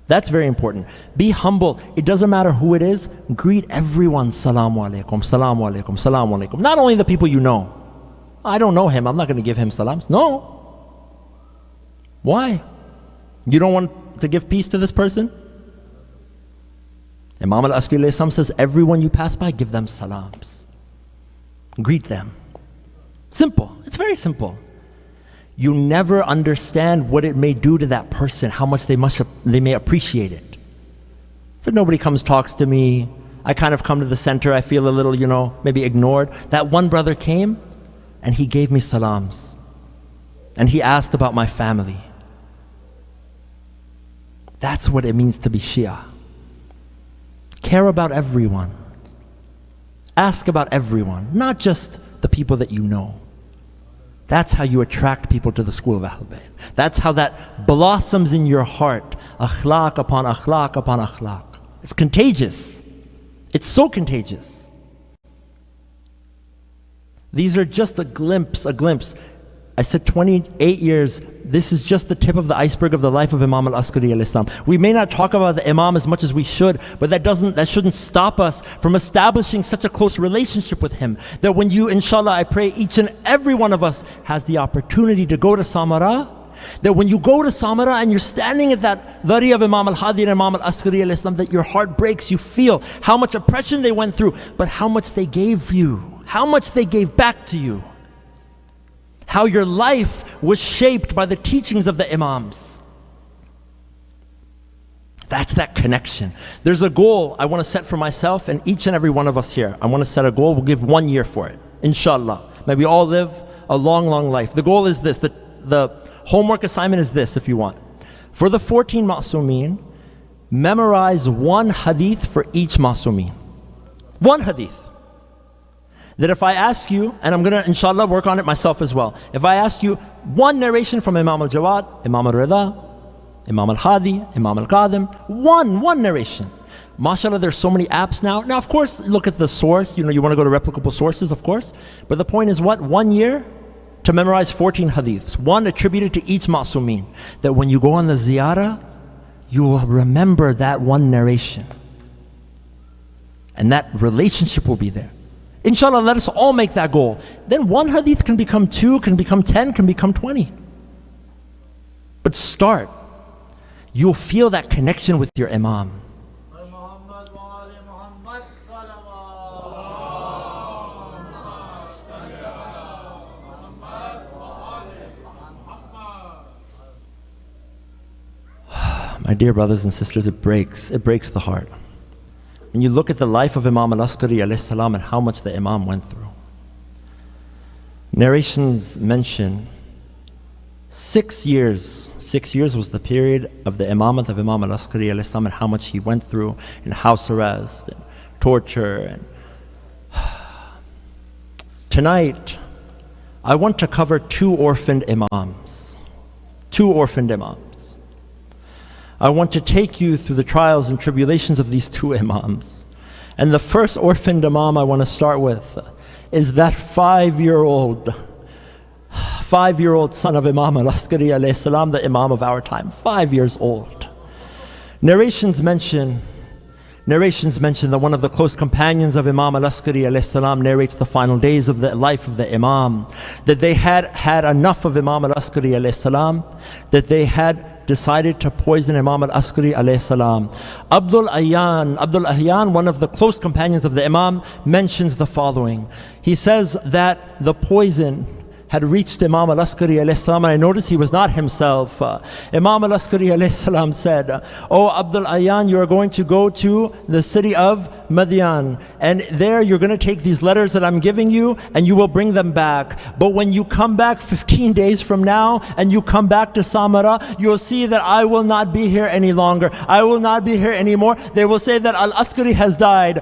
That's very important. Be humble. It doesn't matter who it is. Greet everyone. Salamu alaikum, salamu alaikum, salamu alaikum. Not only the people you know. I don't know him. I'm not going to give him salams. No. Why? You don't want to give peace to this person? Imam al-Askari says, everyone you pass by, give them salams. Greet them. Simple. It's very simple. You never understand what it may do to that person, how much they may appreciate it. So nobody comes, talks to me. I kind of come to the center. I feel a little, maybe ignored. That one brother came and he gave me salams. And he asked about my family. That's what it means to be Shia. Care about everyone. Ask about everyone, not just the people that you know. That's how you attract people to the school of Ahlul Bayt. That's how that blossoms in your heart. Akhlaq upon akhlaq upon akhlaq. It's contagious. It's so contagious. These are just a glimpse. I said 28 years, this is just the tip of the iceberg of the life of Imam al-Askari alayhi salam. We may not talk about the Imam as much as we should, but that shouldn't stop us from establishing such a close relationship with him, that when you, inshallah, I pray each and every one of us has the opportunity to go to Samara, that when you go to Samara and you're standing at that Dari of Imam al-Hadi and Imam al-Askari alayhi salam, that your heart breaks, you feel how much oppression they went through, but how much they gave you, how much they gave back to you. How your life was shaped by the teachings of the Imams. That's that connection. There's a goal I want to set for myself and each and every one of us here. I want to set a goal. We'll give 1 year for it. Inshallah. May we all live a long, long life. The goal is this. The homework assignment is this, if you want. For the 14 Ma'sumeen, memorize 1 hadith for each Ma'sumeen. 1 hadith. That if I ask you, and I'm going to inshallah work on it myself as well. If I ask you 1 narration from Imam al-Jawad, Imam al-Rida, Imam al-Hadi, Imam al-Qadim, one narration. MashaAllah, there's so many apps now. Now, of course, look at the source. You want to go to replicable sources, of course. But the point is what? 1 year to memorize 14 hadiths. 1 attributed to each Ma'sumeen. That when you go on the ziyarah, you will remember that 1 narration. And that relationship will be there. Inshallah, let us all make that goal. Then 1 hadith can become 2, can become 10, can become 20. But start. You'll feel that connection with your Imam. My dear brothers and sisters, it breaks the heart. When you look at the life of Imam al-Askari alayhi salam and how much the Imam went through. Narrations mention 6 years. 6 years was the period of the imamate of Imam al-Askari alayhi salam, and how much he went through in house arrest and torture. And tonight, I want to cover 2 orphaned imams. 2 orphaned imams. I want to take you through the trials and tribulations of these 2 imams. And the first orphaned imam I want to start with is that 5-year-old son of Imam al-Askari alayhi salam, the imam of our time, 5 years old. Narrations mention that one of the close companions of Imam al-Askari alayhi salam narrates the final days of the life of the imam, that they had enough of Imam al-Askari alayhi salam, that they had decided to poison Imam al-Askari alayhi salam. Abdul Ahyan, one of the close companions of the imam, mentions the following. He says that the poison had reached Imam al-Askari alayhi salam, and I noticed he was not himself. Imam al-Askari alayhi salam said, "Oh Abdul Ayyan, you are going to go to the city of Madian, and there you're going to take these letters that I'm giving you and you will bring them back. But when you come back 15 days from now and you come back to Samara, you'll see that I will not be here any longer. I will not be here anymore. They will say that al-Askari has died."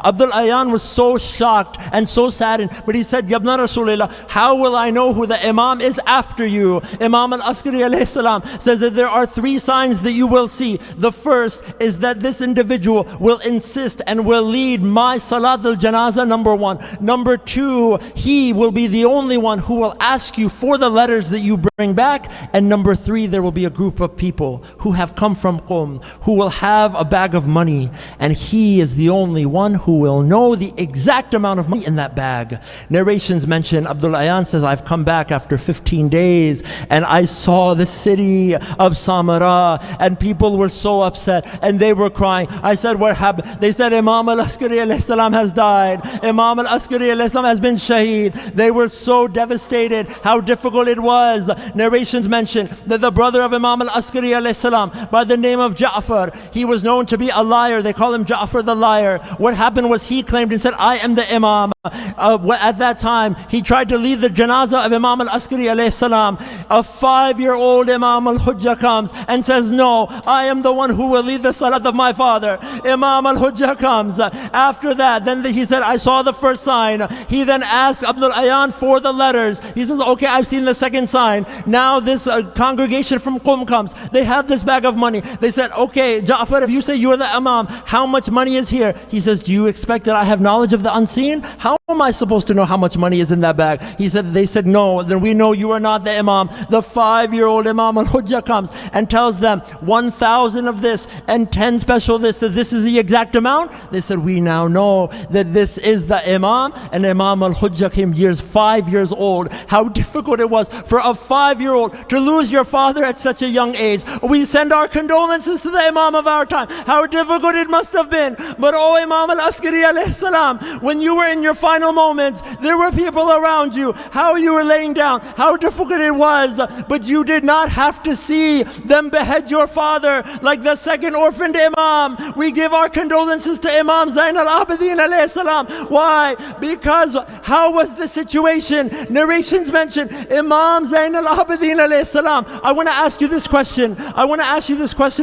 Abdul Ayyan was so shocked and so saddened, but he said, "Yabna Rasulullah, how will I know who the imam is after you?" Imam al-Askari alayhi salam says that there are 3 signs that you will see. The first is that this individual will insist and will lead my salat al-janazah, number 1. Number 2, he will be the only one who will ask you for the letters that you bring back. And number 3, there will be a group of people who have come from Qum, who will have a bag of money, and he is the only one who will know the exact amount of money in that bag. Narrations mention, Abdul Ayyan says, "I've come back after 15 days and I saw the city of Samara, and people were so upset and they were crying. I said, what happened? They said, Imam al-Askari alayhi salam has died. Imam al-Askari alayhi salam has been shaheed." They were so devastated how difficult it was. Narrations mention that the brother of Imam al-Askari alayhi salam, by the name of Ja'far, he was known to be a liar. They call him Ja'far the liar. What happened was he claimed and said, "I am the imam." At that time, he tried to lead the janazah of Imam al-Askari alayhi salam. A 5-year-old Imam al-Hujjah comes and says, "No, I am the one who will lead the salat of my father." Imam al-Hujjah comes. After that, then he said, "I saw the first sign." He then asked Abdul Ayyan for the letters. He says, "Okay, I've seen the second sign." Now this congregation from Qum comes. They have this bag of money. They said, "Okay, Ja'far, if you say you are the imam, how much money is here?" He says, "Do you expect that I have knowledge of the unseen? How am I supposed to know how much money is in that bag?" They said, "No, then we know you are not the imam." The 5-year-old Imam al-Hujjah comes and tells them 1,000 of this and 10 special this. So this is the exact amount. They said, "We now know that this is the imam." And Imam al-Hujjah came 5 years old. How difficult it was for a 5-year-old to lose your father at such a young age. We send our condolences to the imam of our time. How difficult it must have been. But oh Imam al-Askari alayhi salam, when you were in your final moments, there were people around you. How you were laying down, how difficult it was, but you did not have to see them behead your father like the second orphaned imam. We give our condolences to Imam Zain al-Abidin alayhi salam. Why? Because how was the situation? Narrations mention Imam Zain al-Abidin alayhi salam. I want to ask you this question.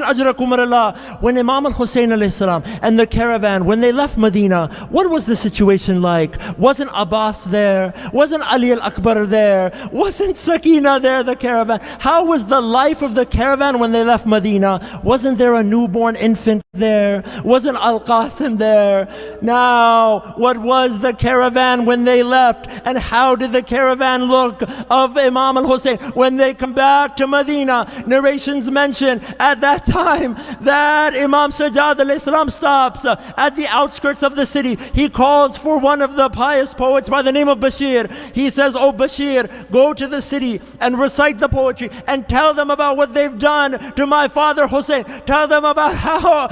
Ajrakum Allah. When Imam al-Hussein alayhi salam and the caravan, when they left Medina, what was the situation like? Wasn't Abbas there? Wasn't Ali al-Akbar there? Wasn't Sakina there, the caravan? How was the life of the caravan when they left Medina? Wasn't there a newborn infant there? Wasn't Al-Qasim there? Now, what was the caravan when they left? And how did the caravan look of Imam al-Hussein when they come back to Medina? Narrations mention at that time that Imam Sajjad alayhi salam stops at the outskirts of the city. He calls for one of the pious poets by the name of Bashir. He says, "Oh Bashir, go to the city and recite the poetry and tell them about what they've done to my father Hussein. Tell them about how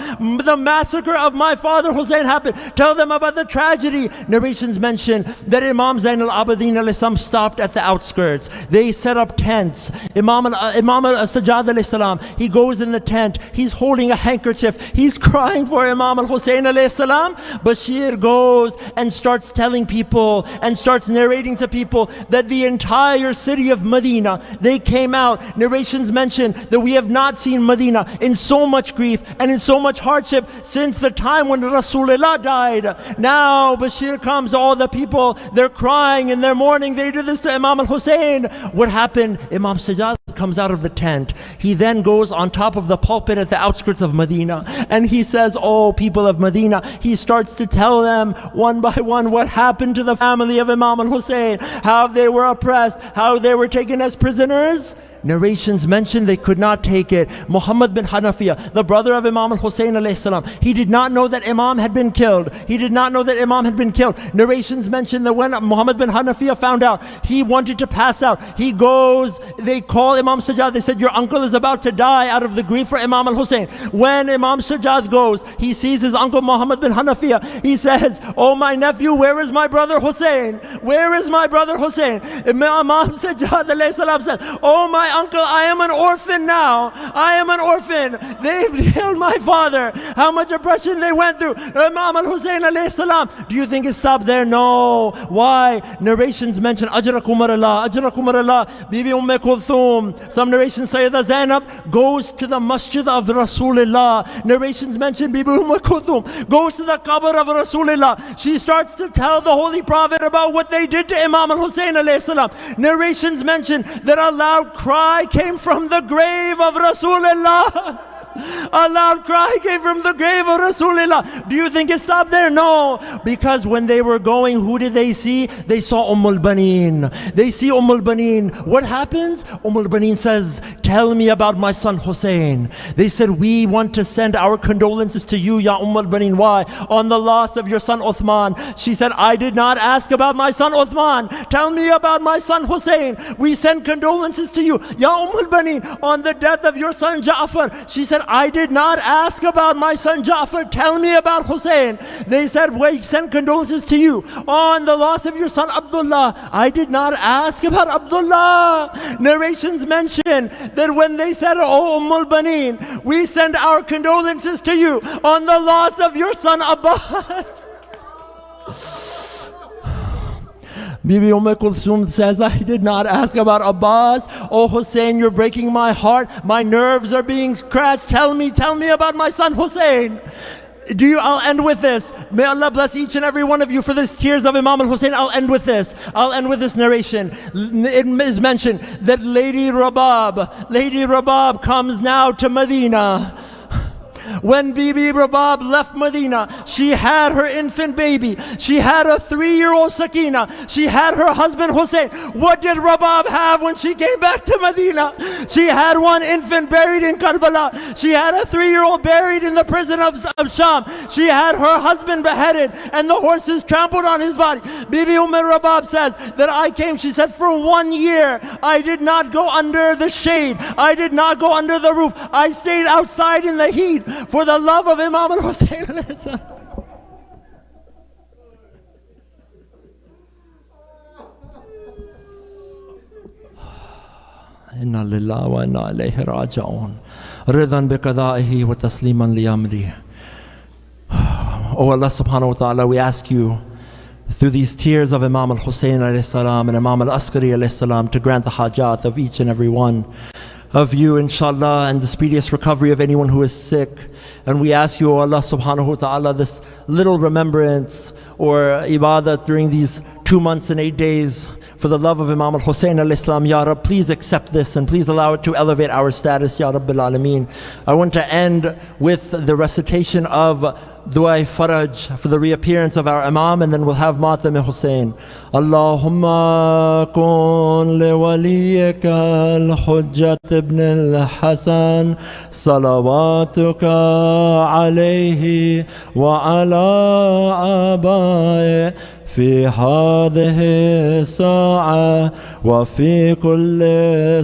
the massacre of my father Hussein happened. Tell them about the tragedy." Narrations mention that Imam Zain al-Abidin alayhi salam stopped at the outskirts. They set up tents. Imam al-Sajjad alayhi salam, he goes in the tent. He's holding a handkerchief. He's crying for Imam al-Hussein alayhi salam. Bashir goes and starts telling people and starts narrating to people that the entire city of Medina, they came out. Narrations mention that we have not seen Medina in so much grief and in so much hardship since the time when Rasulullah died. Now Bashir comes, all the people, they're crying and they're mourning. They do this to Imam al-Hussein. What happened? Imam Sajjad comes out of the tent. He then goes on top of the pulpit at the outskirts of Medina and he says, oh people of Medina, he starts to tell them one by one what happened to the family of Imam al-Hussein, how they were oppressed, how they were taken as prisoners. Narrations mention they could not take it. Muhammad bin Hanafiya, the brother of Imam al-Hussein alayhi salam, he did not know that Imam had been killed. He did not know that Imam had been killed. Narrations mention that when Muhammad bin Hanafiya found out, he wanted to pass out. He goes, they call Imam Sajjad, they said, your uncle is about to die out of the grief for Imam al-Hussein. When Imam Sajjad goes, he sees his uncle Muhammad bin Hanafiya. He says, oh my nephew, where is my brother Hussein? Where is my brother Hussein? Imam Sajjad alayhi salam said, oh my uncle, I am an orphan now. I am an orphan. They've killed my father. How much oppression they went through. Imam al-Hussein alayhi salam. Do you think it stopped there? No. Why? Narrations mention Ajrakum Allah, Ajrakum Allah, Bibi Kulthum. Some narrations say that Zainab goes to the masjid of Rasulullah. Narrations mention Bibi Kulthum goes to the qabr of Rasulullah. She starts to tell the Holy Prophet about what they did to Imam al-Hussein alayhi salam. Narrations mention that a loud cry came from the grave of Rasulullah. A loud cry came from the grave of Rasulullah. Do you think it stopped there? No. Because when they were going, who did they see? They saw Baneen. They see Baneen. What happens? Baneen says, tell me about my son Hussein. They said, we want to send our condolences to you, Ya Baneen. Why? On the loss of your son Uthman. She said, I did not ask about my son Uthman. Tell me about my son Hussein. We send condolences to you, Ya Baneen, on the death of your son Ja'far. She said, I did not ask about my son Ja'far. Tell me about Hussein. They said, we send condolences to you on the loss of your son Abdullah. I did not ask about Abdullah. Narrations mention that when they said, oh Baneen, we send our condolences to you on the loss of your son Abbas. Bibi Kulthum says, I did not ask about Abbas. Oh Hussein, you're breaking my heart. My nerves are being scratched. Tell me about my son Hussein. I'll end with this. May Allah bless each and every one of you for this tears of Imam al-Hussein. I'll end with this narration. It is mentioned that Lady Rabab comes now to Medina. When Bibi Rabab left Medina, she had her infant baby. She had a 3-year-old Sakina. She had her husband Hussein. What did Rabab have when she came back to Medina? She had one infant buried in Karbala. She had a 3-year-old buried in the prison of Sham. She had her husband beheaded and the horses trampled on his body. Bibi Rabab says that I came, she said, for 1 year I did not go under the shade. I did not go under the roof. I stayed outside in the heat for the love of Imam al-Hussein. Inna lillahi wa inna ilayhi raji'un. Ridan bi qada'ihi wa tasliman li amri. Oh Allah subhanahu wa ta'ala, we ask you through these tears of Imam al-Hussein alayhi salam and Imam al-Askari alayhi salam to grant the hajat of each and every one of you, inshallah, and the speediest recovery of anyone who is sick. And we ask you, O Allah subhanahu wa ta'ala, this little remembrance or ibadah during these 2 months and 8 days, for the love of Imam al-Hussein al-Islam, Ya Rab, please accept this and please allow it to elevate our status, Ya Rabbil Alameen. I want to end with the recitation of Dua Faraj for the reappearance of our Imam, and then we'll have Matam Hussein. Allahumma kun li waliyika al-Hujjat ibn al-Hasan salawatuka alayhi wa ala abai في هذه الساعة وفي كل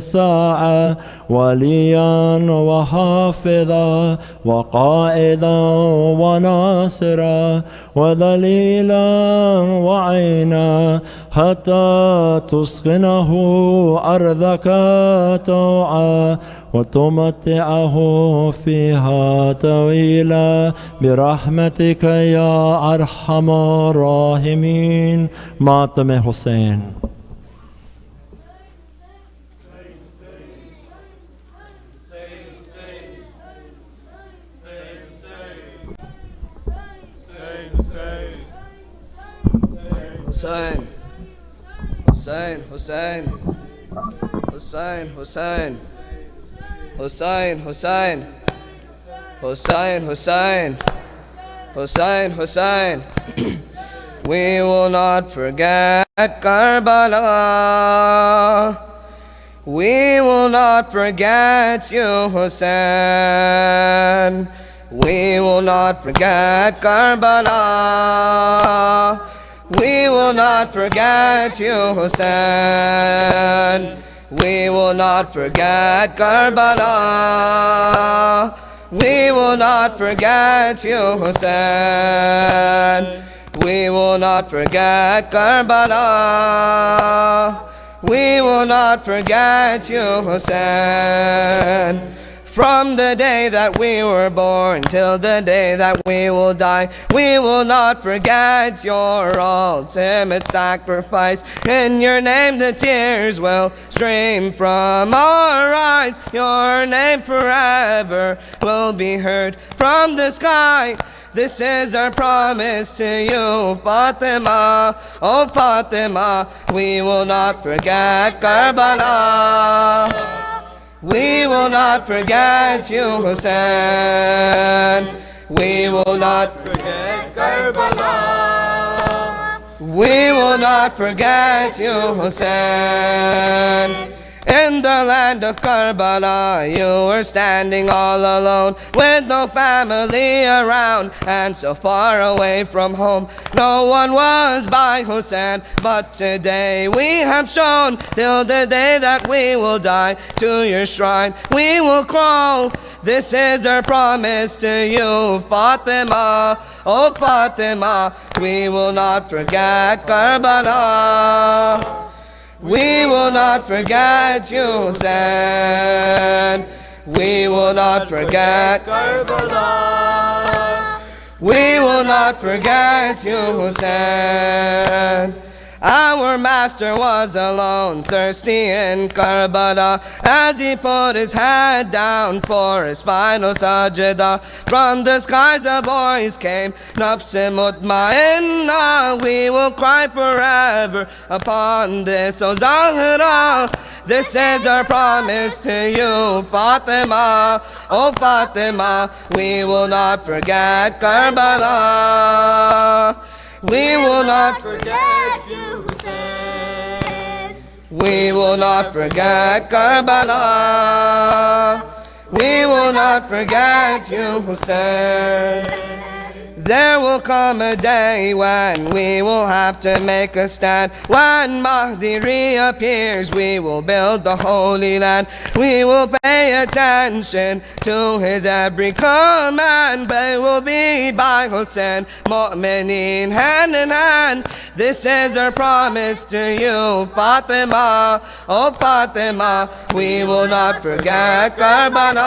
ساعة وليا وحافظا وقائدا وناصرا وذليلا وعينا حتى تسخنه أرضك طوعا وتمتعه فيها طويلا برحمتك يا أرحم الراحمين. ماتم حسين. Hussein, Hussein, Hussein, Hussein, Hussein, Hussein, Hussein, Hussein, Hussein, Hussein, Hussein. We will not forget Karbala. We will not forget you, Hussein. We will not forget Karbala. We will not forget you, Hussein. We will not forget Karbala. We will not forget you, Hussein. We will not forget Karbala. We will not forget you, Hussein. From the day that we were born till the day that we will die, we will not forget your ultimate sacrifice. In your name the tears will stream from our eyes. Your name forever will be heard from the sky. This is our promise to you, Fatima. Oh Fatima, we will not forget Karbala. We will not forget you, Hussein. We will not forget Karbala. We will not forget you, Hussein. In the land of Karbala, you were standing all alone, with no family around, and so far away from home. No one was by Hussein, but today we have shown, till the day that we will die, to your shrine we will crawl. This is our promise to you, Fatima. Oh Fatima, we will not forget Karbala. We will not forget you, Hussein. We will not forget Karbala. We will not forget you, Hussein. Our master was alone, thirsty in Karbala, as he put his head down for his final sajda. From the skies a voice came, Nafs-e mutmainna, we will cry forever upon this, O Zahra. This is our promise to you, Fatima. Oh Fatima, we will not forget Karbala. We will not forget you, Hussein. We will not forget Karbala. We will not forget you, Hussein. There will come a day when we will have to make a stand. When Mahdi reappears, we will build the Holy Land. We will pay attention to his every command. They will be by Hussein, Mu'mineen, hand in hand. This is our promise to you, Fatima. Oh Fatima, we will not forget Karbala.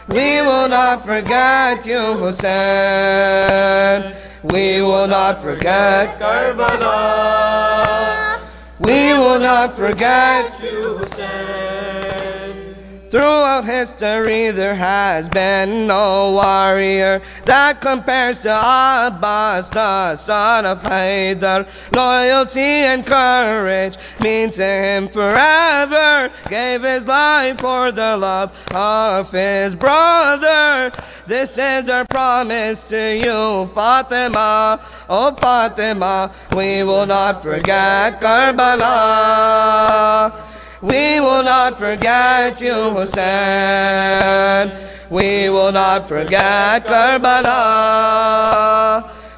We will not forget you, Hussein. We will not forget Karbala. We will not forget you, Hussein. Throughout history there has been no warrior that compares to Abbas, the son of Haydar. Loyalty and courage mean to him forever. Gave his life for the love of his brother. This is our promise to you, Fatima. Oh Fatima, we will not forget Karbala. We will not forget you, Hussein. We will not forget Karbala.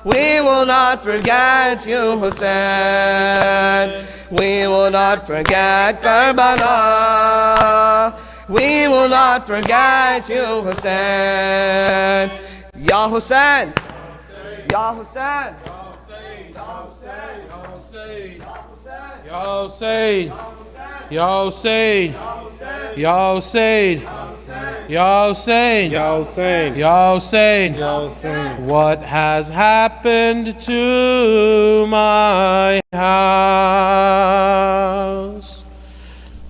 We will not forget you, Hussein. We will not forget Karbala. We will not forget you, Hussein. Ya Hussein. Ya Hussein. Ya Hussein, Ya Hussein, Ya Hussein, Ya Hussein, Ya Hussein, Ya Hussein, Ya Hussein. What has happened to my house?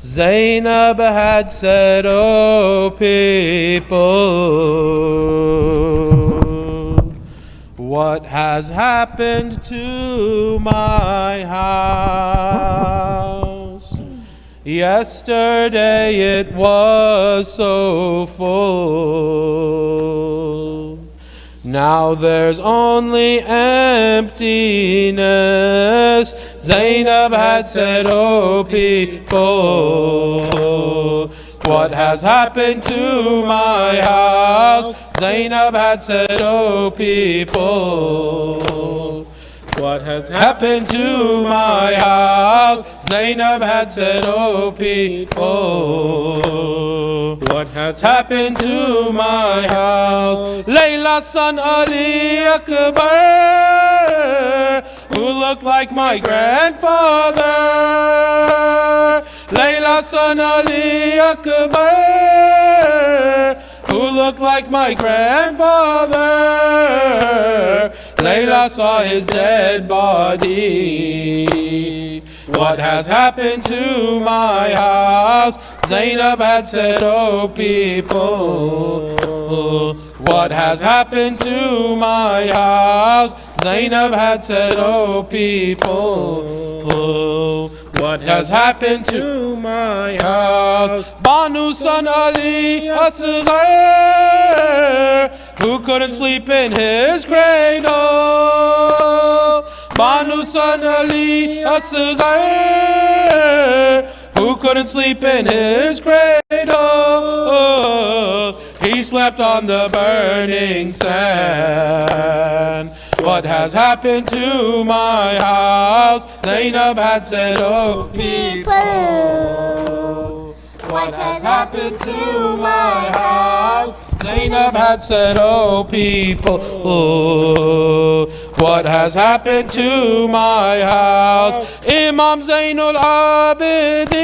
Zainab had said, "Oh people, what has happened to my house? Yesterday it was so full. Now there's only emptiness." Zainab had said, "Oh people, what has happened to my house?" Zainab had said, "Oh people, what has happened to my house?" Zainab had said, "Oh people, what has happened to my house?" Layla's son Ali Akbar, who looked like my grandfather. Layla's son Ali Akbar, who looked like my grandfather. Layla saw his dead body. What has happened to my house? Zainab had said, "Oh people, what has happened to my house?" Zainab had said, "Oh people, what has happened to my house?" Banu's son Ali Asghar, who couldn't sleep in his cradle. Banu's son Ali Asghar, who couldn't sleep in his cradle. He slept on the burning sand. What has happened to my house? Zainab had said, "Oh people, what has happened to my house?" Zainab had said, "Oh people, what has happened to my house?" Imam Zainul Abidin,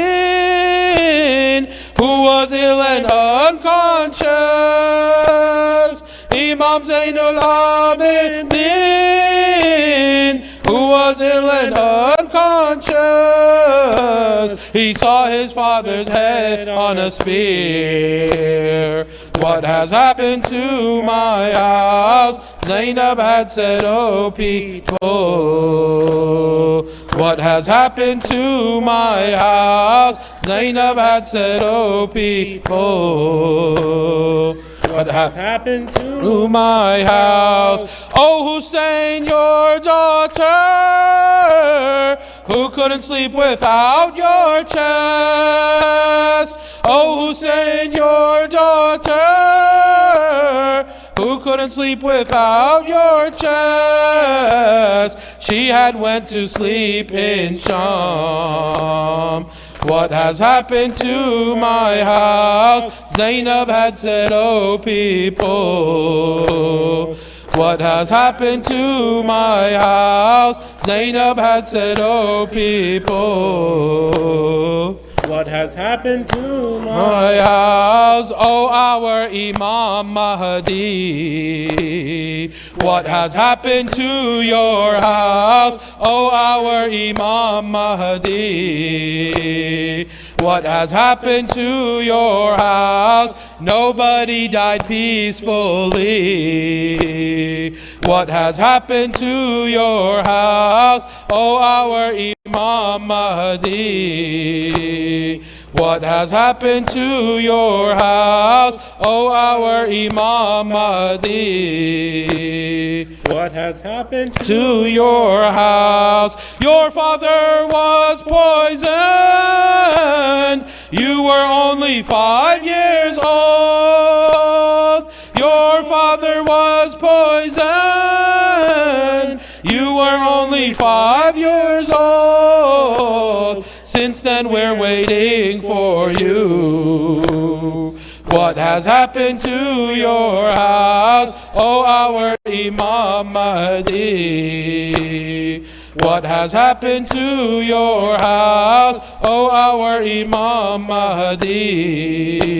who was ill and unconscious. Imam Zainul Abidin, who was ill and unconscious. He saw his father's head on a spear. What has happened to my house? Zainab had said, "Oh people, what has happened to my house?" Zainab had said, "Oh people, what has happened to my house?" Oh Hussein, your daughter, who couldn't sleep without your chest. Oh Hussein, your daughter, who couldn't sleep without your chest. She had went to sleep in Sham. What has happened to my house? Zainab had said, "Oh people, what has happened to my house?" Zainab had said, "Oh people, what has happened to my house?" Oh, our Imam Mahdi, what has happened to your house? Oh, our Imam Mahdi, what has happened to your house? Nobody died peacefully. What has happened to your house? Oh, our Imam Mahdi, what has happened to your house? Oh, our Imam Mahdi, what has happened to your house? Your father was poisoned. You were only 5 years old. Your father was poisoned. You were only 5 years old. Since then we're waiting for you. What has happened to your house, oh our Imam Mahdi? What has happened to your house, oh our Imam Mahdi?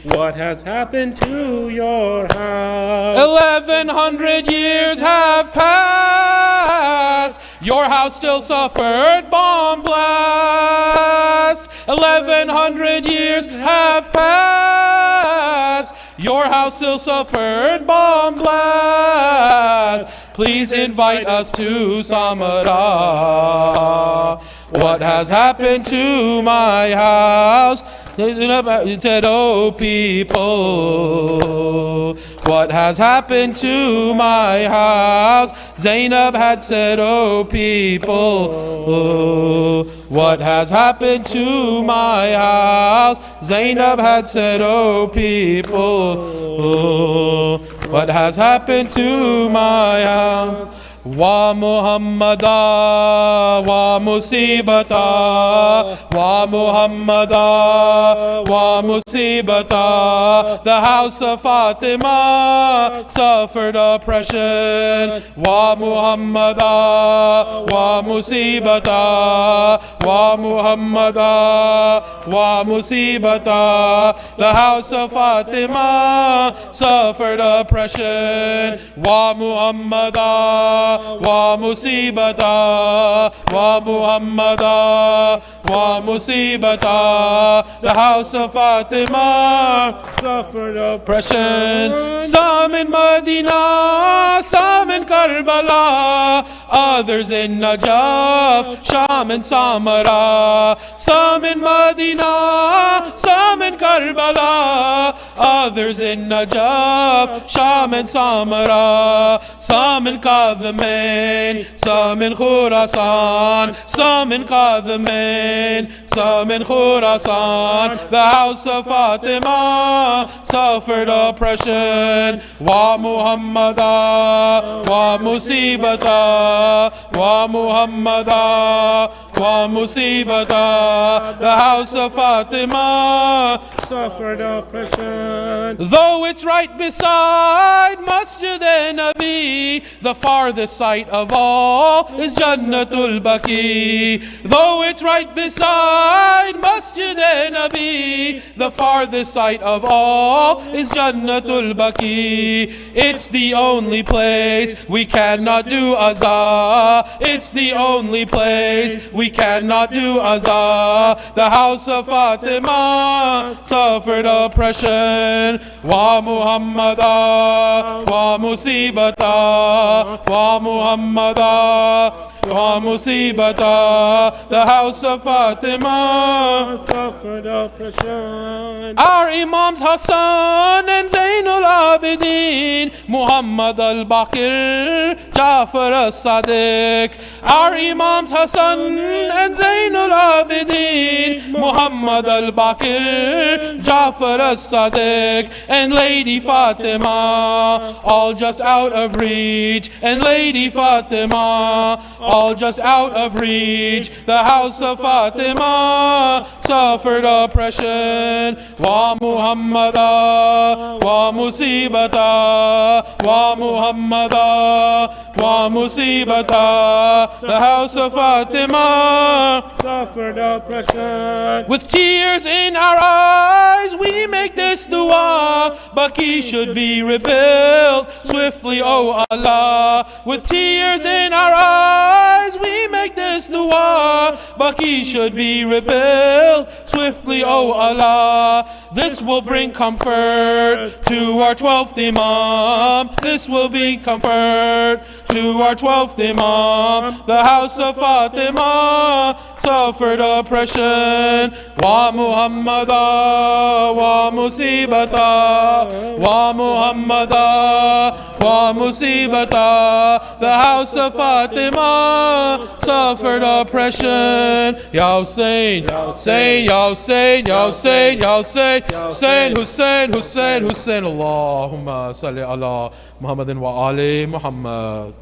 What has happened to your house? 1100 years have passed. Your house still suffered bomb blasts. 1100 years have passed. Your house still suffered bomb blasts. Please invite us to Samara. What has happened to my house? Said, oh people, what has happened to my house? Zainab had said, oh people, what has happened to my house? Zainab had said, oh people, what has happened to my house? Wa Muhammada, wa musibata, wa Muhammada, wa musibata. The house of Fatima suffered oppression. Wa Muhammada, wa musibata, wa Muhammada, wa musibata. The house of Fatima suffered oppression. Wa Muhammada, wa musibata, wa Muhammada, wa musibata. The house of Fatima suffered oppression. Some in Medina, some in Karbala, others in Najaf, Sham and Samara. Some in Medina, some in Karbala, others in Najaf, Sham and Samara. Some in Kadhim, some in Khurasan, some in Kadhimain, some in Khurasan. The house of Fatima suffered oppression. Wa Muhammada, wa musibata, wa Muhammada, wa musibata. The house of Fatima suffered oppression. Though it's right beside Masjid Nabi, the farthest sight of all is Jannatul Baqi. Though it's right beside Masjid Nabi, the farthest sight of all is Jannatul Baqi. It's the only place we cannot do azah. It's the only place we cannot do azah. The house of Fatima suffered oppression. Wa Muhammada, wa musibata, wa Muhammada, wa musibata. The house of Fatima suffered oppression. Our Imams Hassan and Zainul Abidin, Muhammad al-Baqir, Jafar al-Sadiq. Our Imams Hassan and Zainul Abidin, Muhammad al-Baqir, Jafar al-Sadiq, and Lady Fatima, all just out of reach. And Lady Fatima, all just out of reach. The house of Fatima suffered oppression. Wa Muhammada, wa musibata, wa Muhammada, wa musibata. The house of Fatima suffered oppression. With tears in our eyes, we make this dua. Baqi should be rebuilt swiftly, O Allah. With tears in our eyes, we make this dua. Baqi should be rebuilt swiftly, O Allah. This will bring comfort to our 12th Imam. This will bring comfort to our 12th Imam. The house of Fatima suffered oppression. Wa Muhammada, wa musibata, wa Muhammada, wa musibata. The house of Fatima suffered oppression. Ya Hussein, Ya Hussein, Ya Hussein, Ya Hussein, Ya Hussein, Hussein, Hussein, Hussein, Hussein. Allahumma salli ala Muhammadin wa ali Muhammad.